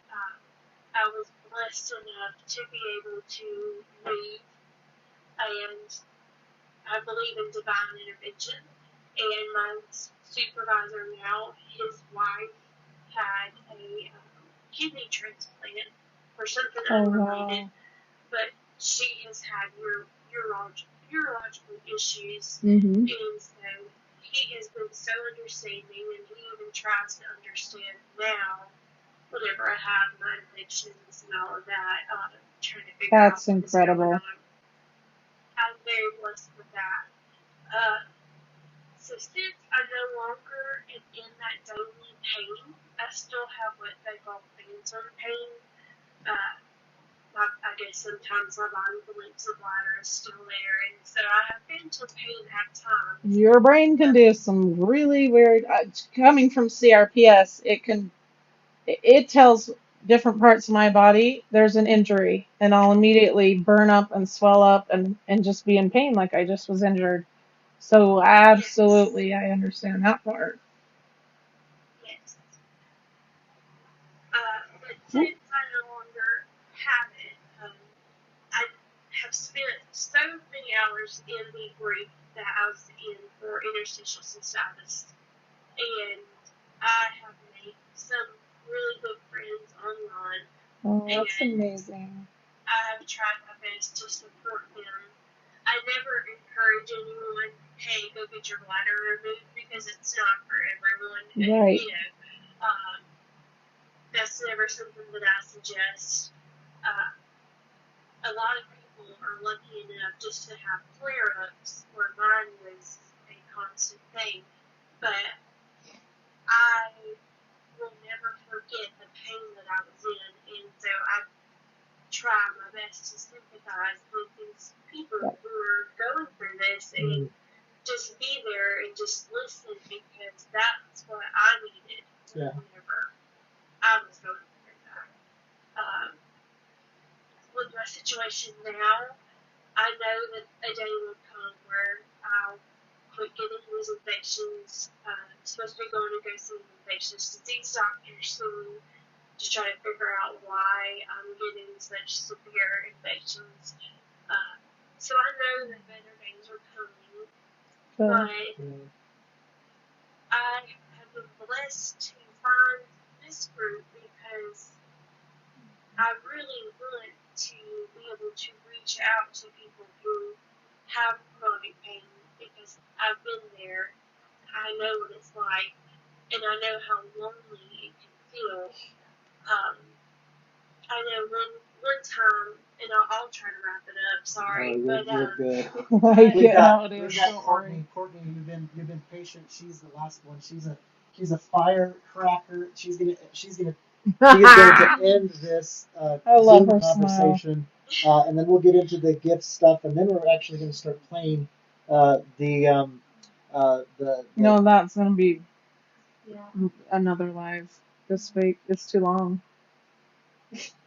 I was blessed enough to be able to move, and I believe in divine intervention. And my supervisor now, his wife had a kidney transplant for something unrelated, but she has had urological issues, Mm-hmm. and so he has been so understanding, and he even tries to understand now whenever I have my infections and all of that, trying to figure out That's what is going incredible. on. I'm very blessed with that. So since I no longer am in that daily pain, I still have what they call phantom pain. I guess sometimes my body believes the bladder is still there, and so I have phantom pain at times. Your brain can do some really weird. Coming from CRPS, it tells different parts of my body there's an injury, and I'll immediately burn up and swell up and just be in pain like I just was injured. So absolutely, I understand that part. Yes. But since I no longer have it, I have spent so many hours in the group that I was in for interstitial cystitis, and I have made some really good friends online. Oh, that's amazing. I have tried my best to support them. I never encourage anyone, hey, go get your bladder removed, because it's not for everyone. Right. That's never something that I suggest. A lot of people are lucky enough just to have flare-ups, where mine was a constant thing. But I will never forget the pain that I was in, and so I try my best to sympathize with these people who are going through this, and just be there and just listen, because that's what I needed whenever I was going through that. With my situation now, I know that a day will come where I'll quit getting these infections. I'm supposed to be going to go see an infectious disease doctor soon to try to figure out why I'm getting such severe infections. So I know that better days are coming, but I have been blessed to find this group because I really want to be able to reach out to people who have chronic pain, because I've been there. I know what it's like, and I know how lonely it can feel. I know one time, and I'll try to wrap it up. Sorry, you're good. I get how it We've is. got Don't Courtney. worry. Courtney, you've been patient. She's the last one. She's a firecracker. She's going to end this I love Zoom her conversation, and then we'll get into the gift stuff, and then we're actually going to start playing the No, that's gonna be another live this week. It's too long.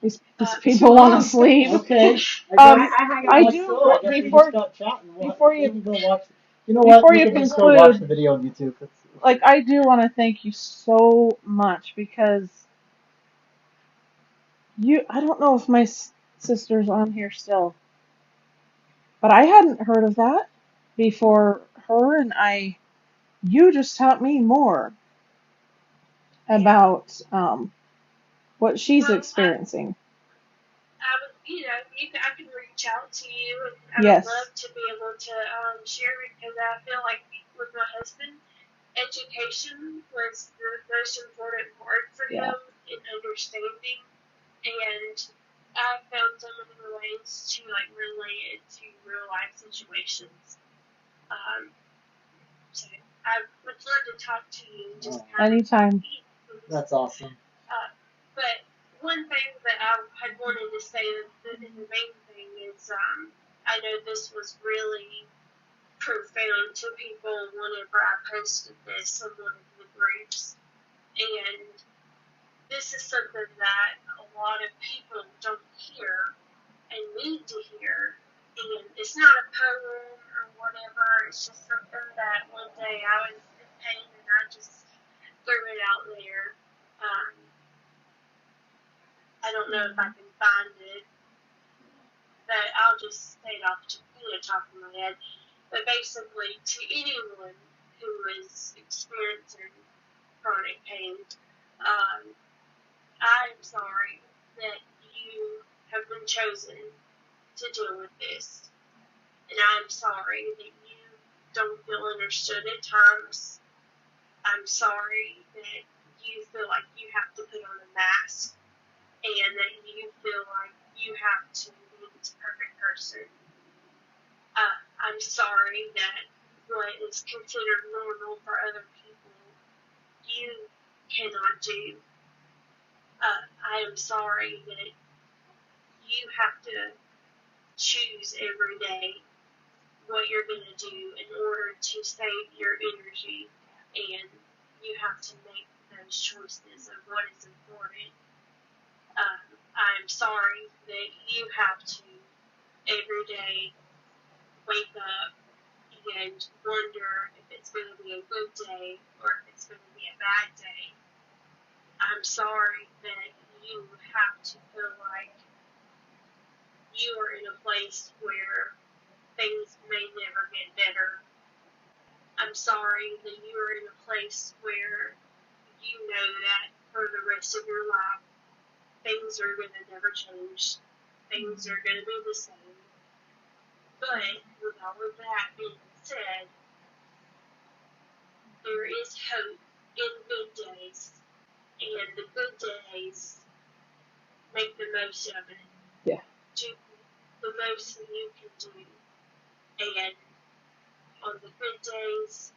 These people want to sleep. Okay. I do before you can go watch. You know what? before You you can just go watch the conclude. video on YouTube. Like, I do want to thank you so much, because I don't know if my sister's on here still, but I hadn't heard of that before her, and you just taught me more about what she's experiencing. I can reach out to you, and I would love to be able to share, because I feel like with my husband, education was the most important part for him in understanding, and I found so many ways to relay it to real life situations. So I would love to talk to you just Oh. kind of. Anytime. That's awesome. But one thing that I had wanted to say, the main thing is, I know this was really profound to people whenever I posted this in one of the groups. And this is something that a lot of people don't hear and need to hear. And it's not a poem or whatever, it's just something that one day I was in pain and I just threw it out there. I don't know if I can find it, but I'll just say it off the top of my head. But basically, to anyone who is experiencing chronic pain, I'm sorry that you have been chosen to deal with this. And I'm sorry that you don't feel understood at times. I'm sorry that you feel like you have to put on a mask and that you feel like you have to be this perfect person. I'm sorry that what is considered normal for other people, you cannot do. I am sorry that you have to choose every day what you're going to do in order to save your energy, and you have to make those choices of what is important. I'm sorry that you have to every day wake up and wonder if it's going to be a good day or if it's going to be a bad day. I'm sorry that you have to feel like you are in a place where things may never get better. I'm sorry that you are in a place where you know that for the rest of your life, things are going to never change. Things are going to be the same. But with all of that being said, there is hope in good days, and the good days, make the most of it. Yeah. Do the most that you can do, and on the good days,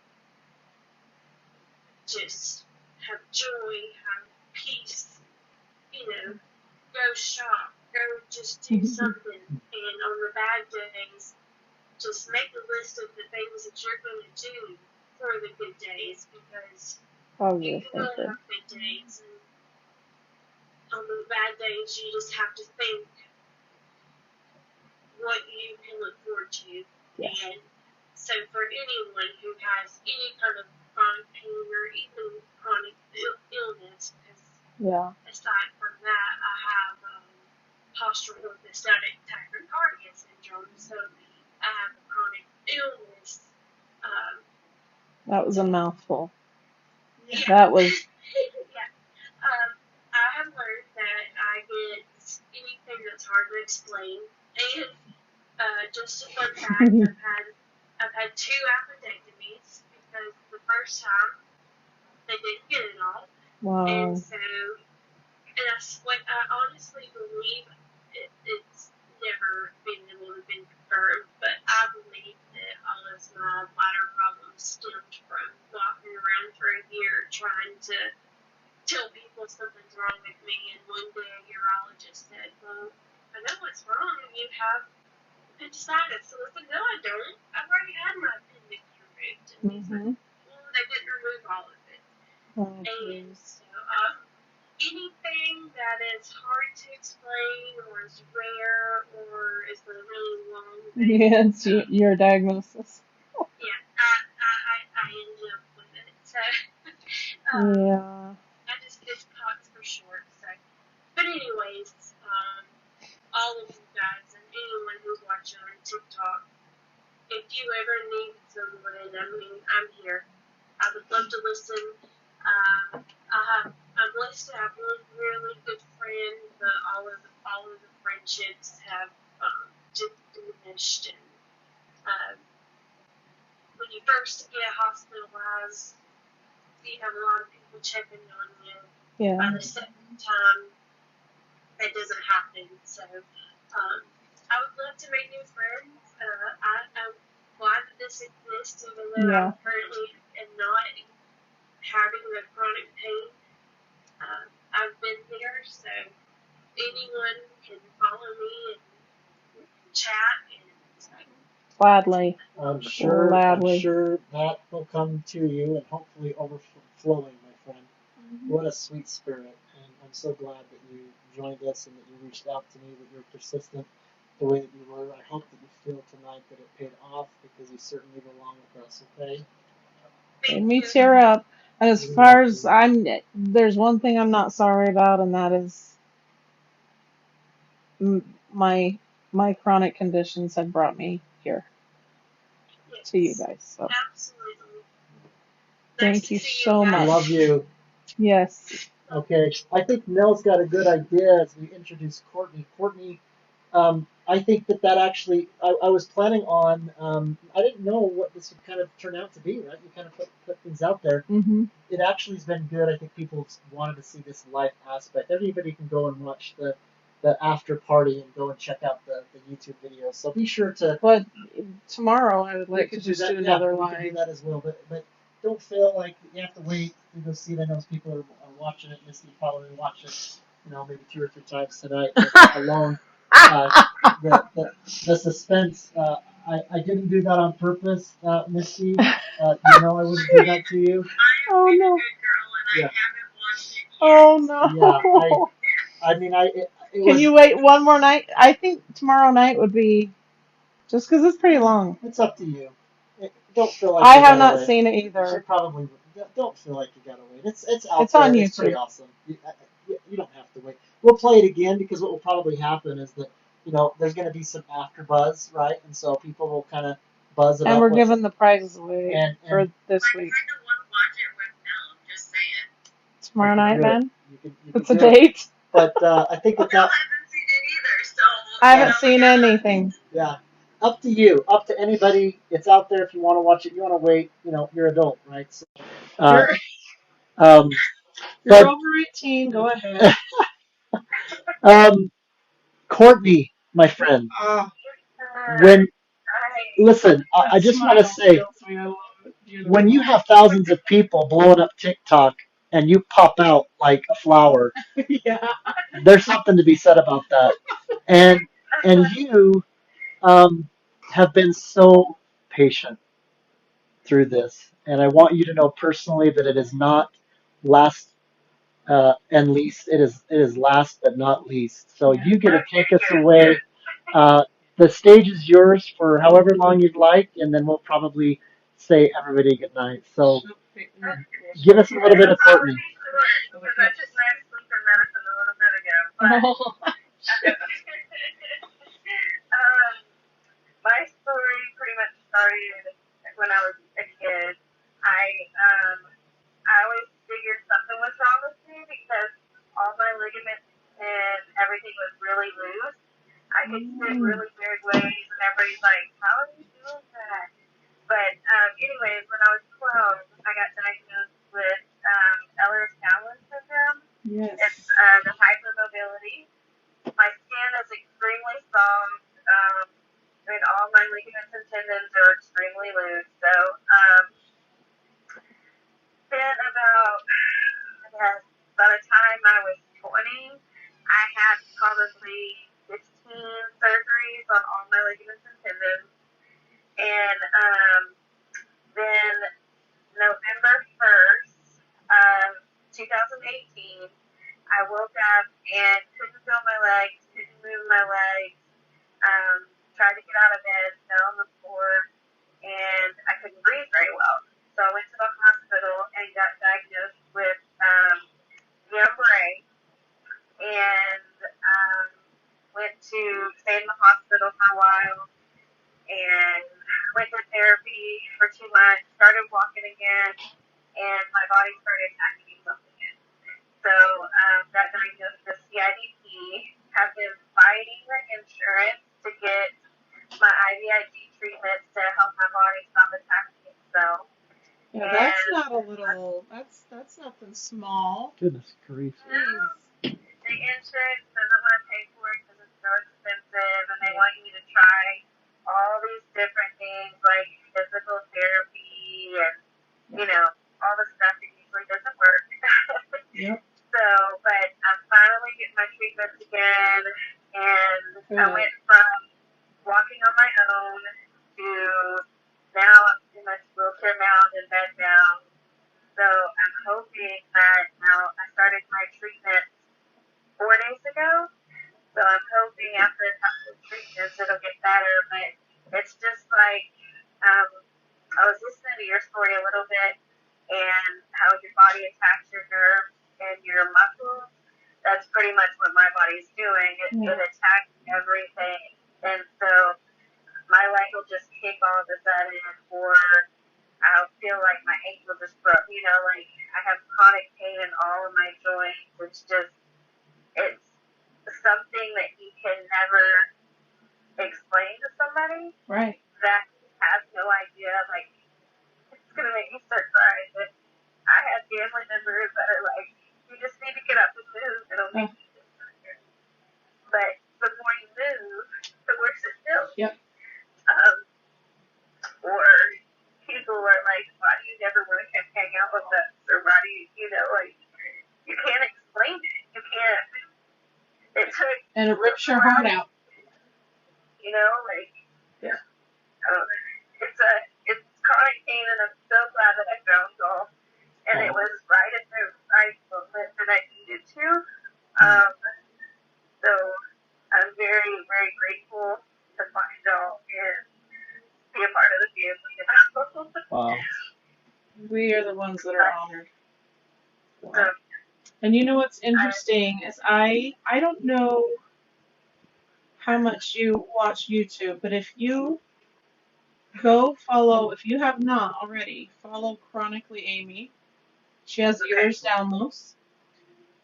just have joy, have peace, go shop, go just do something, and on the bad days, just make a list of the things that you're going to do for the good days, because you will have good days, and on the bad days, you just have to think what you can look forward to. Yeah. And so for anyone who has any kind of chronic pain or even chronic illness, because aside from that, I have postural orthostatic tachycardia syndrome, so I have a chronic illness. That was a mouthful. Yeah. That was. Yeah. I have learned that I get anything that's hard to explain, and just a fun fact, I've had 2 appendectomies because the first time they didn't get it all. Wow. And so, and I honestly believe it's never been able to be confirmed, but I believe that all of my bladder problems stemmed from walking around for a year trying to tell people something's wrong with me, and one day a urologist said, well, I know what's wrong, you have appendicitis. So I said, no, I don't. I've already had my appendix removed. And he said, well, they didn't remove all of it. And so anything that is hard to explain or is rare or is a really long thing. Yeah, it's your diagnosis. Yeah, I ended up with it. So yeah. I just it's COX for short. So, but anyways, all of you guys and anyone who's watching on TikTok, if you ever need someone, I'm here. I would love to listen. I'm blessed to have one really good friend, but all of the friendships have diminished. And when you first get hospitalized, you have a lot of people checking on you. Yeah. By the second time, that doesn't happen. So I would love to make new friends. I'm glad that this exists. honest, even though Yeah. I'm currently am not having the chronic pain, I've been there, so anyone can follow me and chat and Gladly. I'm sure Gladly. that will come to you and hopefully overflowing, my friend. What a sweet spirit, and I'm so glad that you joined us and that you reached out to me, that you're persistent the way that you were. I hope that you feel tonight that it paid off because you certainly belong with us, okay? Made me tear up. And as far as there's one thing I'm not sorry about, and that is my chronic conditions have brought me here to you guys. So absolutely. thank you so I much. love you. Yes. Okay, I think Nell's got a good idea as we introduce Courtney. Courtney, I think that actually, I was planning on, I didn't know what this would kind of turn out to be, right? You kind of put things out there. Mm-hmm. It actually has been good. I think people wanted to see this life aspect. Everybody can go and watch the after party and go and check out the YouTube videos. So be sure to. But tomorrow I would like to do just that. do another We can do live. that as well. But don't feel like you have to wait to go see it. I know people are watching it. Misty probably watched it, maybe 2 or 3 times tonight alone. The suspense. I didn't do that on purpose, Misty. I wouldn't do that to you. Oh I've been no. a good girl and Yeah. I haven't watched it yet. Oh no. Yeah. I mean, it Can was. you wait one more night? I think tomorrow night would be just because it's pretty long. It's up to you. Don't feel like I you have gotta not wait. seen it You either. probably don't feel like you gotta wait. It's out It's there. on It's pretty YouTube. awesome. You don't have to wait. We'll play it again because what will probably happen is that there's going to be some after buzz, right? And so people will kind of buzz about. And we're giving the prizes away and for this I week. kind of want to watch it with Mel, just saying. Tomorrow night, man. You can It's a do it. date. But I think Mel hasn't seen it either, so I haven't seen anything. Yeah. Up to you. Up to anybody. It's out there if you want to watch it. You want to wait. You're adult, right? So, You're over 18. Go ahead. Courtney, my friend, listen, I just want to say, when you have thousands of people blowing up TikTok and you pop out like a flower, there's something to be said about that. And you have been so patient through this, and I want you to know personally that it is not last and least. It is last but not least. So you get to take us away. The stage is yours for however long you'd like, and then we'll probably say everybody good night. So give us a little bit of Courtney. Because I took my sleeping medicine a little bit ago. But my story pretty much started when I was a kid. I always figured something was wrong with me because all my ligaments and everything was really loose. I could sit really weird ways, and everybody's like, "How are you doing that?" But anyways, when I was 12, I got diagnosed with Ehlers-Danlos syndrome. Yes. It's the hypermobility. My skin is extremely soft. All my ligaments and tendons are extremely loose. So, then by the time I was 20, I had probably 15 surgeries on all my ligaments and tendons. And then November 1st, 2018, I woke up and couldn't feel my legs, couldn't move my legs, tried to get out of bed, fell on the floor, and I couldn't breathe very well. So I went to the hospital and got diagnosed with Guillain-Barré, and went to stay in the hospital for a while, and went to therapy for 2 months, started walking again, and my body started attacking itself again. So got diagnosed with CIDP, have been fighting the insurance to get my IVIG treatments to help my body stop attacking itself. Yeah, that's not a little. That's nothing small. Goodness grief. No, the insurance doesn't want to pay for it because it's so expensive, and they want you to try all these different things like physical therapy to now I'm pretty much wheelchair bound and bed bound. So I'm hoping that now I started my treatment 4 days ago. So I'm hoping after a couple of treatments it'll get better. But it's just like I was listening to your story a little bit and how your body attacks your nerves and your muscles. That's pretty much what my body's doing. It attacks everything. And so my leg will just kick all of a sudden, or I'll feel like my ankle just broke. You know, like I have chronic pain in all of my joints. It's something that you can never explain to somebody Right. that has no idea. Like, it's going to make me start crying. But I have family members that are like, you just need to get up and move. It'll make you feel better. But the more you move, the worse it feels. Yep. Or people are like, why do you never want to hang out with us? Or why do you know, like, you can't explain it. You can't. It took. And it rips your heart out. You know, like. Yeah. It's chronic pain, and I'm so glad that I found y'all. And it was right at the right moment that I needed to. So I'm very, very grateful to find y'all and be a part of the family. Wow. We are the ones that are honored. So, And you know what's interesting is I don't know how much you watch YouTube, but if you go follow, if you have not already, follow Chronically Amy. She has Ears Downloads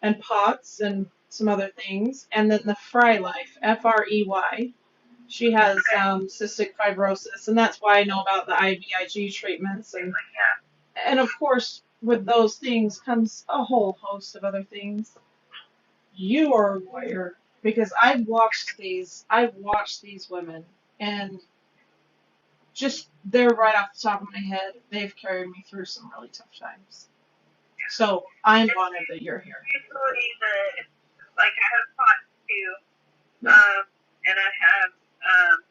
and POTS and some other things. And then the Fry Life, Frey. She has cystic fibrosis, and that's why I know about the IVIG treatments. And of course, with those things comes a whole host of other things. You are a warrior, because I've watched these women, and just they're right off the top of my head. They've carried me through some really tough times. So I'm honored that you're here. usually like I have POTS too, and I have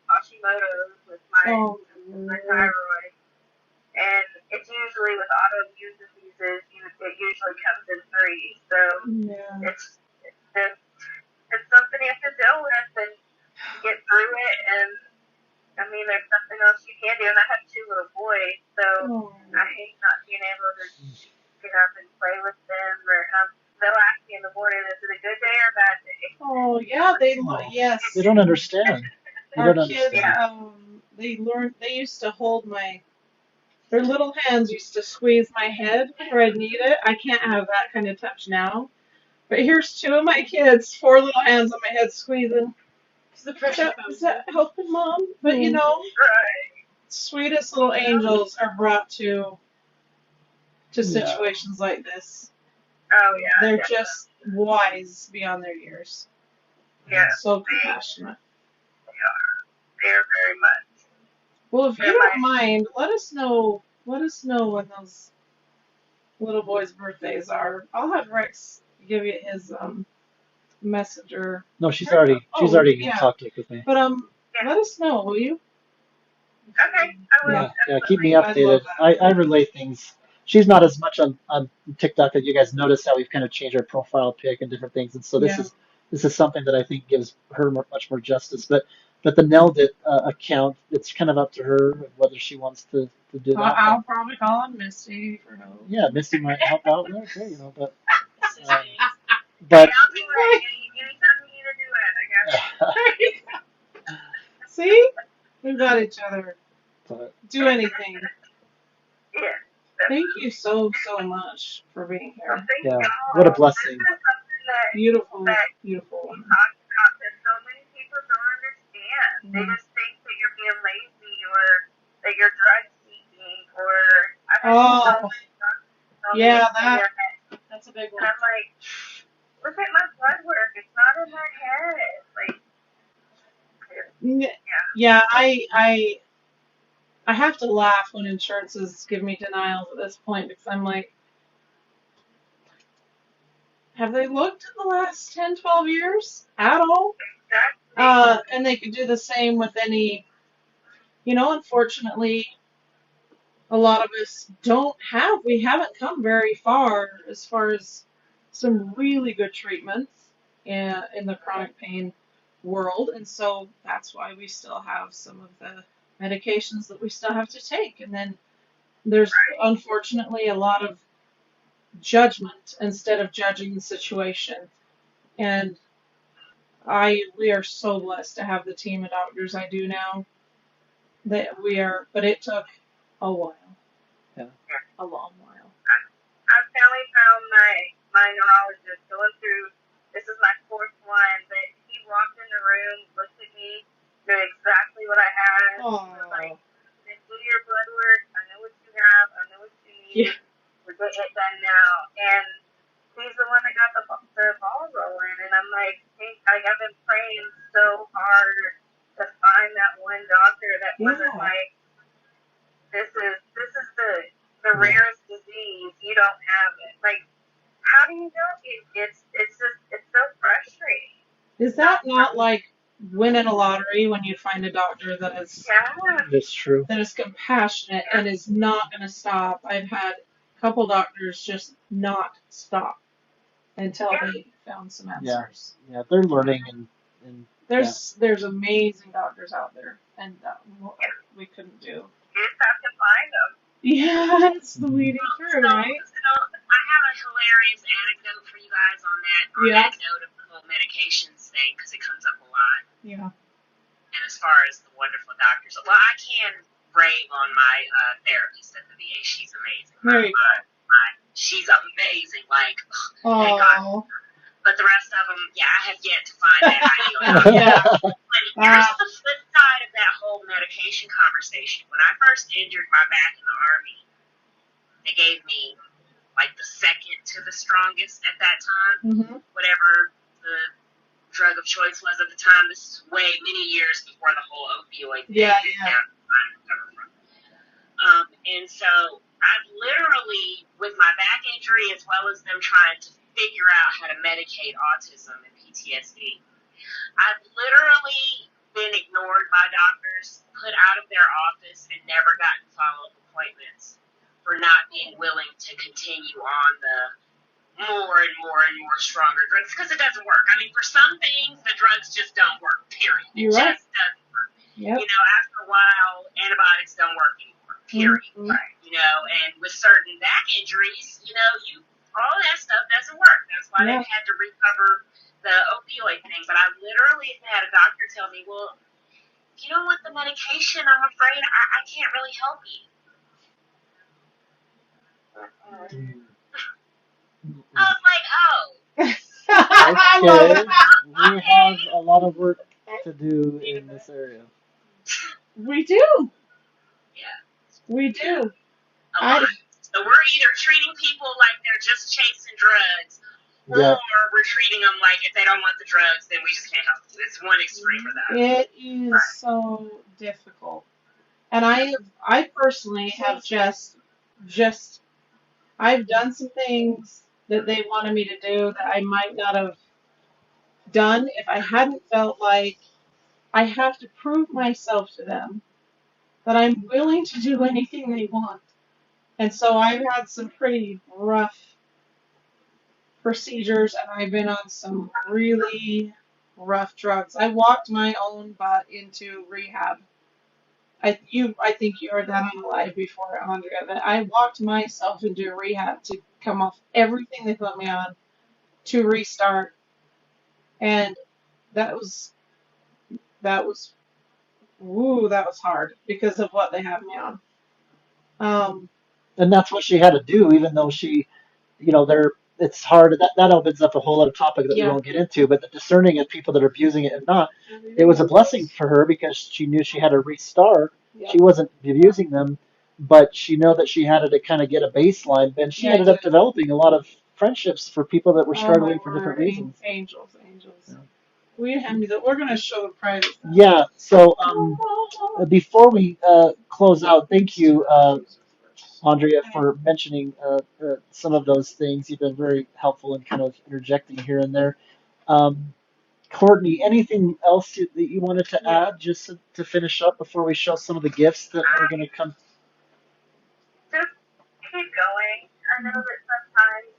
Hashimoto's with my thyroid, and it's usually with autoimmune diseases. It usually comes in 3, so it's something you have to deal with and get through it. And I mean, there's nothing else you can do. And I have 2 little boys, so I hate not being able to get up and play with them. Or they'll ask me in the morning, is it a good day or a bad day? Oh yeah, yes. They don't understand. Our kids, they used to hold their little hands used to squeeze my head where I need it. I can't have that kind of touch now. But here's 2 of my kids, 4 little hands on my head squeezing. Is that helping, Mom? But you know, sweetest little angels are brought to situations like this. Oh yeah. They're just wise beyond their years. Yeah. So compassionate. They are very much. Well, if you don't mind, let us know when those little boys' birthdays are. I'll have Rex give you his messenger. No, she's already in contact with me. But let us know, will you? Okay, I will. Yeah, keep me updated. I relay things. She's not as much on TikTok that you guys notice how we've kind of changed our profile pic and different things, and so this is something that I think gives her much more justice. But the Nailed It account, it's kind of up to her whether she wants to do that. I'll probably call on Misty for help. Yeah, Misty might help out there too, you know, but I'll do it. Anytime you need to do it, I got you. See? We've got each other. But, Do anything. Yeah. Thank you so much for being here. yeah, what a blessing. This is something that Beautiful. we talk about that so many people don't understand. They just think that you're being lazy or that you're drug seeking or that's a big one. And I'm like, look at my blood work. It's not in my head. Like, yeah, I have to laugh when insurances give me denials at this point, because I'm like, have they looked at the last 10, 12 years at all? exactly. And they could do the same with any Unfortunately, a lot of us we haven't come very far as some really good treatments in the chronic pain world. And so that's why we still have some of the medications that we still have to take. And then there's unfortunately a lot of judgment instead of judging the situation. And we are so blessed to have the team of doctors I do now that but it took a while. Yeah. A long while. I finally found my neurologist going through. This is my fourth one, but he walked in the room, looked at me, knew exactly what I had. Oh. Was like, do your blood work. I know what you have. I know what you need. Yeah. We're getting it done now. And he's the one that got the ball rolling. And I'm like, I've been praying so hard to find that one doctor that wasn't like, this is the rarest disease. You don't have it. Like, how do you know? It's so frustrating. Is that not like winning a lottery when you find a doctor that is That's true. that is compassionate and is not going to stop? I've had a couple doctors just not stop until they found some answers. Yeah, they're learning and there's amazing doctors out there, and we couldn't do. You just have to find them. Yeah, it's the weeding through, right? So I have a hilarious anecdote for you guys on that note of the whole medications thing, because it comes up a lot. Yeah. And as far as the wonderful doctors, well, I can rave on my therapist at the VA. She's amazing. Very good. She's amazing. Like, thank God. But the rest of them, I have yet to find that ideal. But here's the flip side of that whole medication conversation. When I first injured my back in the Army, they gave me like the second to the strongest at that time, whatever the drug of choice was at the time. This is many years before the whole opioid thing. And so I've literally, with my back injury as well as them trying to figure out how to medicate autism and PTSD, I've literally been ignored by doctors, put out of their office, and never gotten follow-up appointments for not being willing to continue on the more and more and more stronger drugs, because it doesn't work. I mean, for some things, the drugs just don't work, period. It just doesn't work. Yep. After a while, antibiotics don't work anymore, period. Right. And with certain back injuries, all that stuff doesn't work. That's why they've had to recover the opioid thing. But I literally had a doctor tell me, well, if you don't want the medication, I'm afraid I can't really help you. I was like, oh. Okay, we have a lot of work to do in this area. We do. Yeah. We do. A lot. So we're either treating people like they're just chasing drugs, or we're treating them like if they don't want the drugs, then we just can't help you. It's one extreme or the other. It is so difficult. And I personally have just I've done some things that they wanted me to do that I might not have done if I hadn't felt like I have to prove myself to them that I'm willing to do anything they want. And so I've had some pretty rough procedures, and I've been on some really rough drugs. I walked my own butt into rehab. I think you heard that on the live before, Andrea, that I walked myself into rehab to come off everything they put me on to restart. And that was hard because of what they have me on. And that's what she had to do, even though she, it's hard. That opens up a whole other topic that we won't get into. But the discerning of people that are abusing it and not, it was a blessing for her because she knew she had to restart. Yeah. She wasn't abusing them, but she knew that she had to kind of get a baseline. And she ended up developing a lot of friendships for people that were struggling for different reasons. Angels. Yeah. We're going to show a private. Yeah. So before we close out, thank you. Andrea, for mentioning some of those things. You've been very helpful in kind of interjecting here and there. Courtney, anything else that you wanted to Yeah. add just to finish up before we show some of the gifts that are going to come? Just keep going. I know that sometimes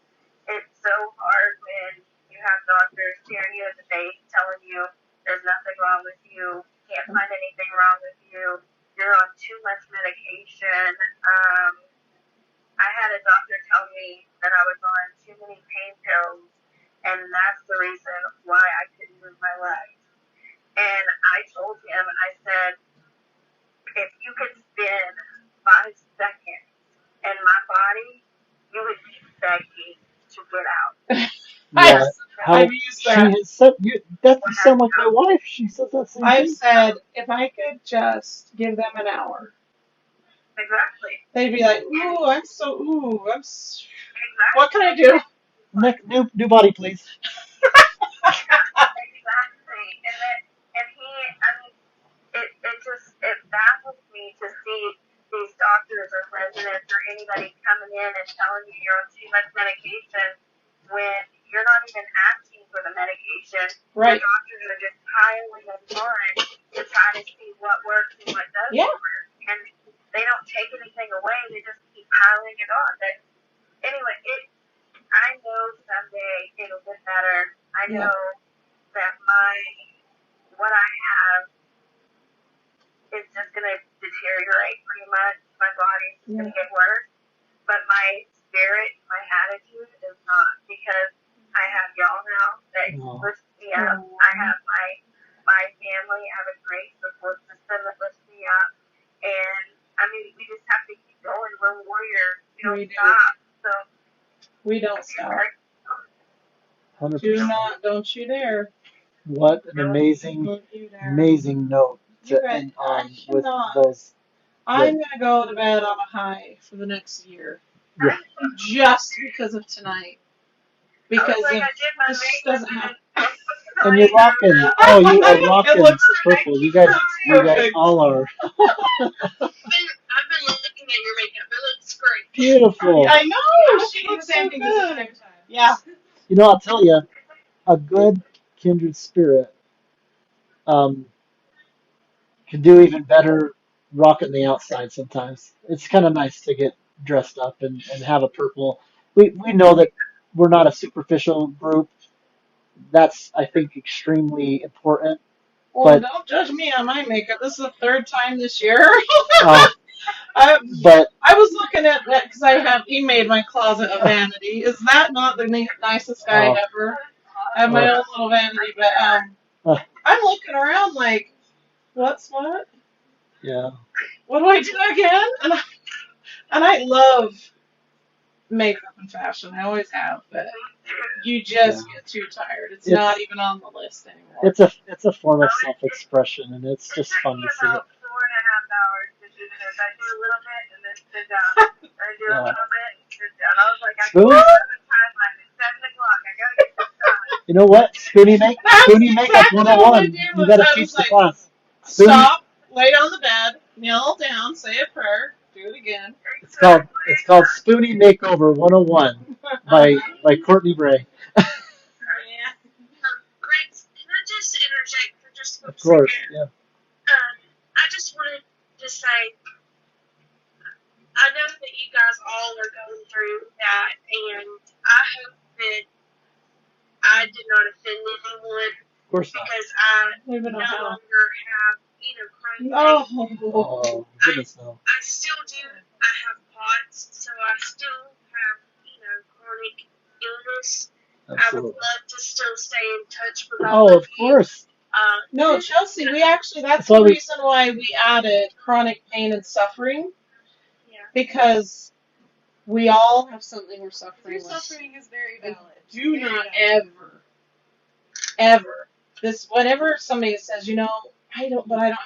it's so hard when you have doctors staring you in the face telling you there's nothing wrong with you, can't find anything wrong with you, you're on too much medication. I had a doctor tell me that I was on too many pain pills, and that's the reason why I couldn't move my legs. And I told him, I said, if you could spend 5 seconds in my body, you would be begging to get out. Yeah, I've how used she that. has said you sound like my wife. She says that same I've thing. said if I could just give them an hour, Exactly. they'd be like, ooh, Exactly. what can I do? New body, please. Exactly. And he, I mean, it baffles me to see these doctors or residents or anybody coming in and telling you you're on too much medication when you're not even asking for the medication. Right. The doctors are just piling them on to try to see what works and what doesn't Yeah. work. And they don't take anything away, they just keep piling it on. But anyway, I know someday it'll get better. I know that what I have is just going to deteriorate pretty much. My body's just going to get worse. But my spirit, my attitude is not, because I have y'all now that lifts me up. I have my family. I have a great support system that lifts me up. And I mean, we just have to keep going. We're warriors. We don't stop. So we don't stop. 100%. Don't you dare. What an amazing note to end on with those. I'm going to go to bed on a high for the next year. Yeah. Just because of tonight. Because this doesn't happen. And you're rocking. Oh, you are rocking purple. You guys all are. I've been looking at your makeup. It looks great. Beautiful. I know. She looks so good. Yeah. You know, I'll tell you, a good kindred spirit can do even better rocking the outside sometimes. It's kind of nice to get dressed up and have a purple. We know that we're not a superficial group. That's, I think, extremely important. Well, don't judge me on my makeup. This is the third time this year. But I was looking at that because he made my closet a vanity. Is that not the nicest guy ever? I have my own little vanity, but I'm looking around like, what? Yeah. What do I do again? And I love makeup and fashion. I always have, but you just get too tired. It's not even on the list anymore. It's a form of self-expression, and it's just fun to see it. 4.5 hours to do this. I do a little bit and then sit down. I do a little bit and sit down. I was like, I can't have the time. It's 7 o'clock. I gotta get this done. You know what? Spoonie Makeup 101. You gotta teach the class. Stop, lay on the bed, kneel down, say a prayer, do it again. It's called Spoonie Makeover 101 by Courtney Bray. Yeah. Greg, can I just interject for just a second? Of course, yeah. I just wanted to say, I know that you guys all are going through that, and I hope that I did not offend anyone. Of course not. Because I no longer have, chronic pain. Oh, goodness no. I still do. I have POTS, so I still have, chronic illness. Absolutely. I would love to still stay in touch with all of course. No, Chelsea, that's the reason why we added chronic pain and suffering. Yeah. Because we all have something we're suffering with. Suffering is very valid. Do not ever, whenever somebody says, I don't have